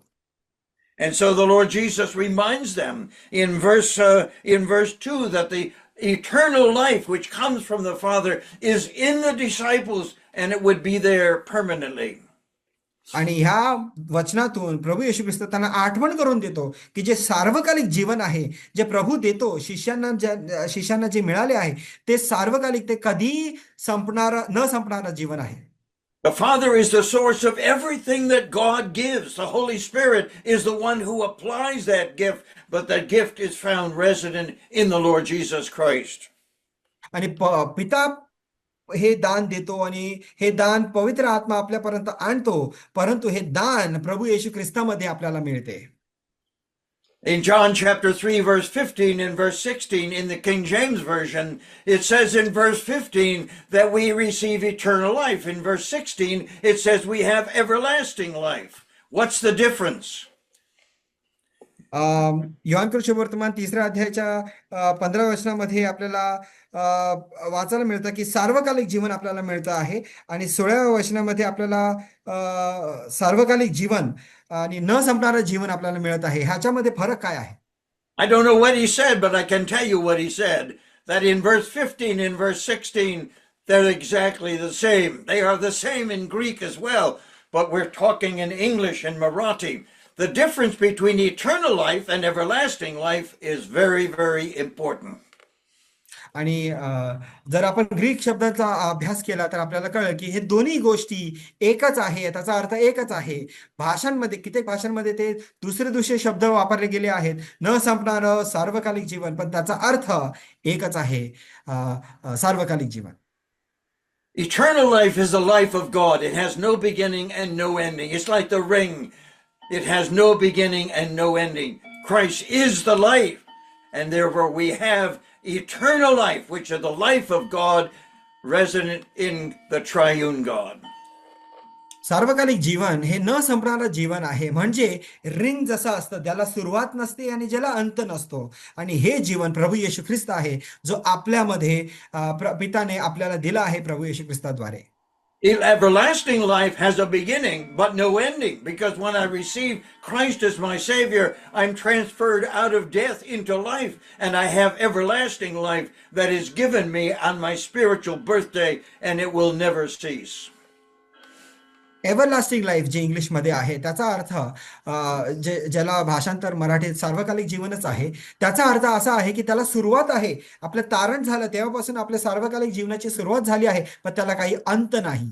And so the Lord Jesus reminds them in verse 2 that the eternal life which comes from the Father is in the disciples and it would be there permanently. आणि ह्या वचनातून प्रभू येशू ख्रिस्त त्यांना आठवण करून देतो की जे सार्वकालिक जीवन आहे, जे प्रभू देतो शिष्यांना जे मिळाले आहे, ते सार्वकालिक, ते कधी न संपणारं जीवन आहे. The Father is the source of everything that God gives. The Holy Spirit is the one who applies that gift, but that gift is found resident in the Lord Jesus Christ. आणि पिता हे दान देतो आणि हे दान पवित्र आत्मा आपल्यापर्यंत आणतो, परंतु हे दान प्रभू येशू ख्रिस्तामध्ये आपल्याला मिळते. In John chapter 3, verse 15 and verse 16 in the King James Version, it says in verse 15 that we receive eternal life. In verse 16, it says we have everlasting life. What's the difference? Yohan वर्तमान 3ऱ्या अध्यायाच्या 15व्या वचनामध्ये आपल्याला वाचायला मिळतं की सार्वकालिक जीवन आपल्याला मिळतं आहे, आणि 16व्या वचनामध्ये आपल्याला सार्वकालिक जीवन आणि न संपणारं जीवन आपल्याला मिळत आहे. ह्याच्यामध्ये फरक काय आहे? I don't know what he said, but I can tell you what he said. That in verse 15 and verse 16, they're exactly the same. They are the same in Greek as well, but we're talking in English and Marathi. The difference between eternal life and everlasting life is very, very important. आणि जर आपण Greek शब्दाचा अभ्यास केला तर आपल्याला कळलं की हे दोन्ही गोष्टी एकच आहे, त्याचा अर्थ एकच आहे. भाषांमध्ये कित्येक भाषांमध्ये ते दुसरे दुसरे शब्द वापरले गेले आहेत, न संपणारं सार्वकालिक जीवन, पण त्याचा अर्थ एकच आहे, सार्वकालिक जीवन. Eternal life is the life of God. It has no beginning and no ending. It's like the ring. It has no beginning and no ending. Christ is the life, and therefore we have eternal life, which is the life of God resident in the triune God. सार्वकालिक जीवन हे न संपणारं जीवन आहे, म्हणजे ring जसं असतं त्याला सुरुवात नसते आणि ज्याला अंत नसतो, आणि हे जीवन प्रभू येशू ख्रिस्त आहे, जो आपल्यामध्ये पिताने आपल्याला दिला आहे प्रभू येशू ख्रिस्ताद्वारे. Everlasting life has a beginning but no ending, because when I receive Christ as my Savior, I'm transferred out of death into life, and I have everlasting life that is given me on my spiritual birthday, and it will never cease. Everlasting life जे इंग्लिशमध्ये आहे त्याचा अर्थ, ज्याला भाषांतर मराठीत सार्वकालिक जीवनच आहे, त्याचा अर्थ असा आहे की त्याला सुरुवात आहे. आपलं तारण झालं तेव्हापासून आपल्या सार्वकालिक जीवनाची सुरुवात झाली आहे, पण त्याला काही अंत नाही.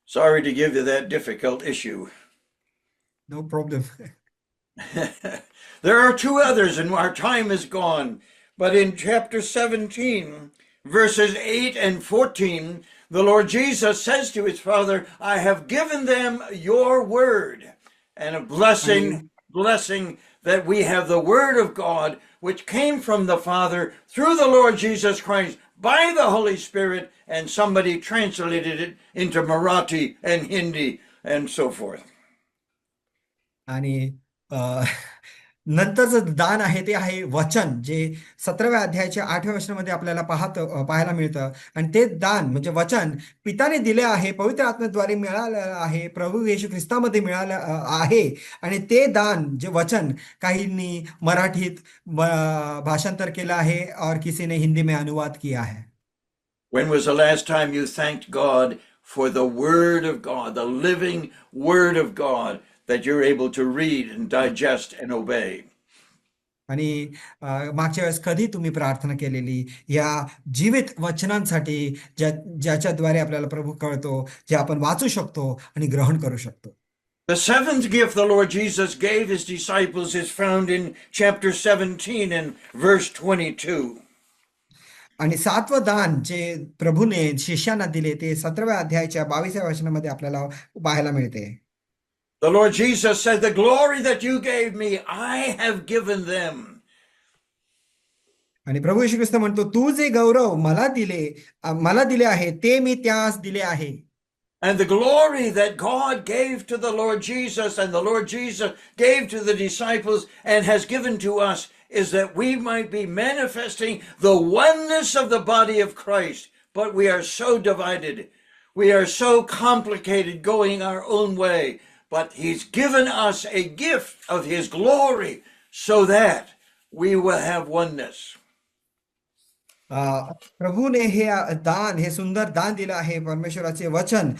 Sorry to give you that difficult issue. No problem. There are two others, and our time is gone. But in chapter 17, verses 8 and 14, the Lord Jesus says to his Father, I have given them your word. And a blessing that we have the word of God, which came from the Father through the Lord Jesus Christ by the Holy Spirit, and somebody translated it into Marathi and Hindi and so forth. आणि नंतरचं दान आहे ते आहे वचन, जे 17व्या अध्यायाच्या 8व्या वचनामध्ये आपल्याला पाहायला मिळतं. आणि ते दान म्हणजे वचन पिताने दिले आहे, पवित्र आत्म्याद्वारे मिळालं आहे, प्रभू येशू ख्रिस्तामध्ये मिळालं आहे. आणि ते दान जे वचन काहींनी मराठीत भाषांतर केलं आहे, और किसी ने हिंदी में अनुवाद किया है. When was the last time you thanked God for the word of God, the living word of God, that you're able to read and digest and obey? आणि मागच्या वेळेस कधी तुम्ही प्रार्थना केलेली या जीवित वचनांसाठी, ज्याच्याद्वारे आपल्याला प्रभू कळतो, जे आपण वाचू शकतो आणि ग्रहण करू शकतो. The seventh gift the Lord Jesus gave his disciples is found in chapter 17 and verse 22. आणि 7वं दान जे प्रभूने शिष्यांना दिले ते 17व्या अध्यायाच्या 22व्या वचनामध्ये आपल्याला पाहायला मिळते. The Lord Jesus said, the glory that you gave me, I have given them. आणि प्रभू येशू ख्रिस्त म्हणतो, तू जे गौरव मला दिले आहे ते मी त्यास दिले आहे. And the glory that God gave to the Lord Jesus and the Lord Jesus gave to the disciples and has given to us is that we might be manifesting the oneness of the body of Christ. But we are so divided. We are so complicated, going our own way. But he's given us a gift of his glory so that we will have oneness. प्रभूने हे सुंदर दान दिलं आहे, परमेश्वराचे वचन,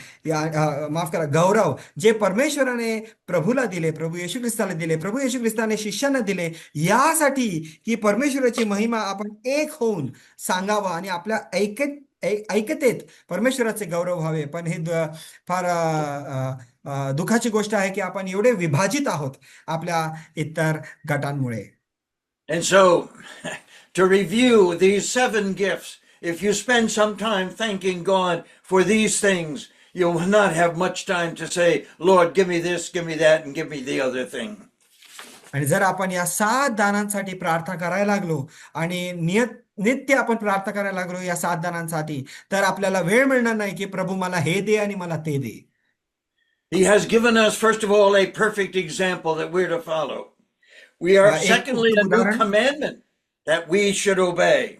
माफ करा, गौरव, जे परमेश्वराने प्रभूला दिले, प्रभू येशू ख्रिस्ताला दिले, प्रभू येशू ख्रिस्ताने शिष्यांना दिले, यासाठी की परमेश्वराची महिमा आपण एक होऊन सांगावं आणि आपल्या ऐकतेत परमेश्वराचे गौरव व्हावे. पण हे फार दुःखाची गोष्ट आहे की आपण एवढे विभाजित आहोत आपल्या इतर गटांमुळे. And so, to review these 7 gifts, if you spend some time thanking God for these things, you will not have much time to say, Lord, give me this, give me that, and give me the other thing. आणि जर आपण या 7 दानांसाठी प्रार्थना करायला लागलो आणि नित्य आपण प्रार्थना करायला लागलो या 7 दानांसाठी, तर आपल्याला वेळ मिळणार नाही की प्रभू मला हे दे आणि मला ते दे. He has given us, first of all, a perfect example that we're to follow. We are, एक secondly, उत्तम a new उदाहरण. commandment that we should obey.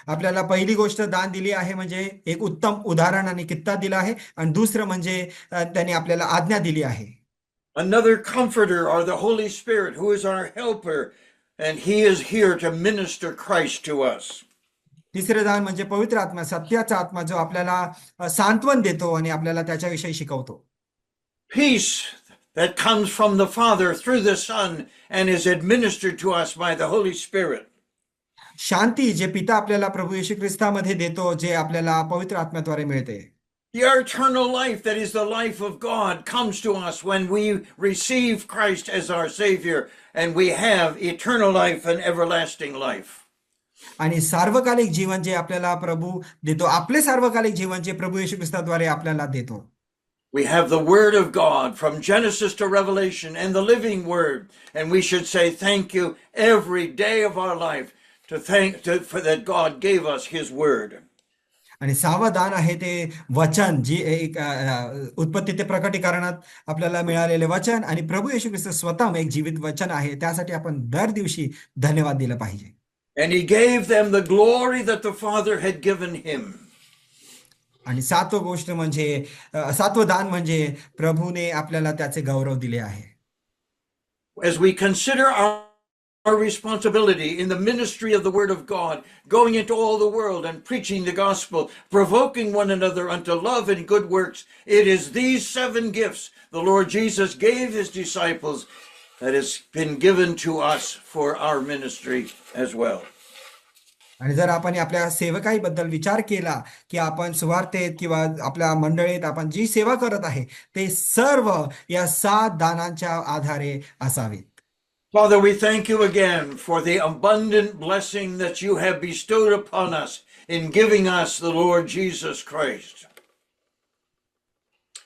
आपल्याला पहिली गोष्ट दान दिली आहे म्हणजे एक उत्तम उदाहरण आणि कित्ता दिला आहे. आणि दुसरं म्हणजे त्यांनी आपल्याला आज्ञा दिली आहे. Another comforter, or the Holy Spirit, who is our helper, and he is here to minister Christ to us. तिसरे दान म्हणजे पवित्र आत्मा, सत्याचा आत्मा, जो आपल्याला सांत्वन देतो आणि आपल्याला त्याच्याविषयी शिकवतो. Peace that comes from the Father through the Son and is administered to us by the Holy Spirit. शांती जे पिता आपल्याला प्रभू येशू ख्रिस्तामध्ये देतो, जे आपल्याला पवित्र आत्म्याद्वारे मिळते. The eternal life that is the life of God comes to us when we receive Christ as our Savior, and we have eternal life and everlasting life. आणि सार्वकालिक जीवन जे आपल्याला प्रभू देतो, आपले सार्वकालिक जीवन जे प्रभू येशू ख्रिस्ताद्वारे आपल्याला देतो. We have the Word of God from Genesis to Revelation and the living Word, and we should say thank you every day of our life for that God gave us His Word. आणि 6वं दान आहे ते वचन, जी एक उत्पत्ती ते प्रकटीकरणात आपल्याला मिळालेले वचन, आणि प्रभू येशू ख्रिस्त स्वतः एक जीवित वचन आहे. त्यासाठी आपण दर दिवशी धन्यवाद दिला पाहिजे. And He gave them the glory that the Father had given Him. आणि 7वं गोष्ट म्हणजे 7वं दान म्हणजे प्रभूने आपल्याला त्याचे गौरव दिले आहे. As we consider our responsibility in the ministry of the Word of God, going into all the world and preaching the gospel, provoking one another unto love and good works, it is these 7 gifts the Lord Jesus gave His disciples that has been given to us for our ministry as well. आणि जर आपण आपल्या सेवकाईबद्दल विचार केला की आपण सुवार्तेत किंवा आपल्या मंडळीत आपण जी सेवा करत आहे ते सर्व या 7 दानांच्या आधारे असावेत. Father, we thank you again for the abundant blessing that you have bestowed upon us in giving us the Lord Jesus Christ.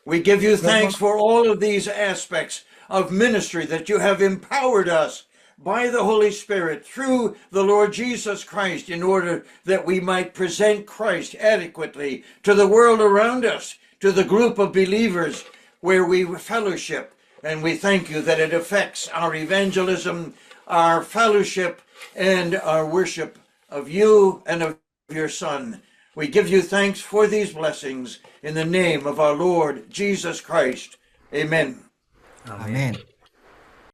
We give you thanks for all of these aspects of ministry that you have empowered us by the Holy Spirit through the Lord Jesus Christ, in order that we might present Christ adequately to the world around us, to the group of believers where we fellowship. And we thank you that it affects our evangelism, our fellowship, and our worship of you and of your Son. We give you thanks for these blessings in the name of our Lord Jesus Christ. Amen. Amen.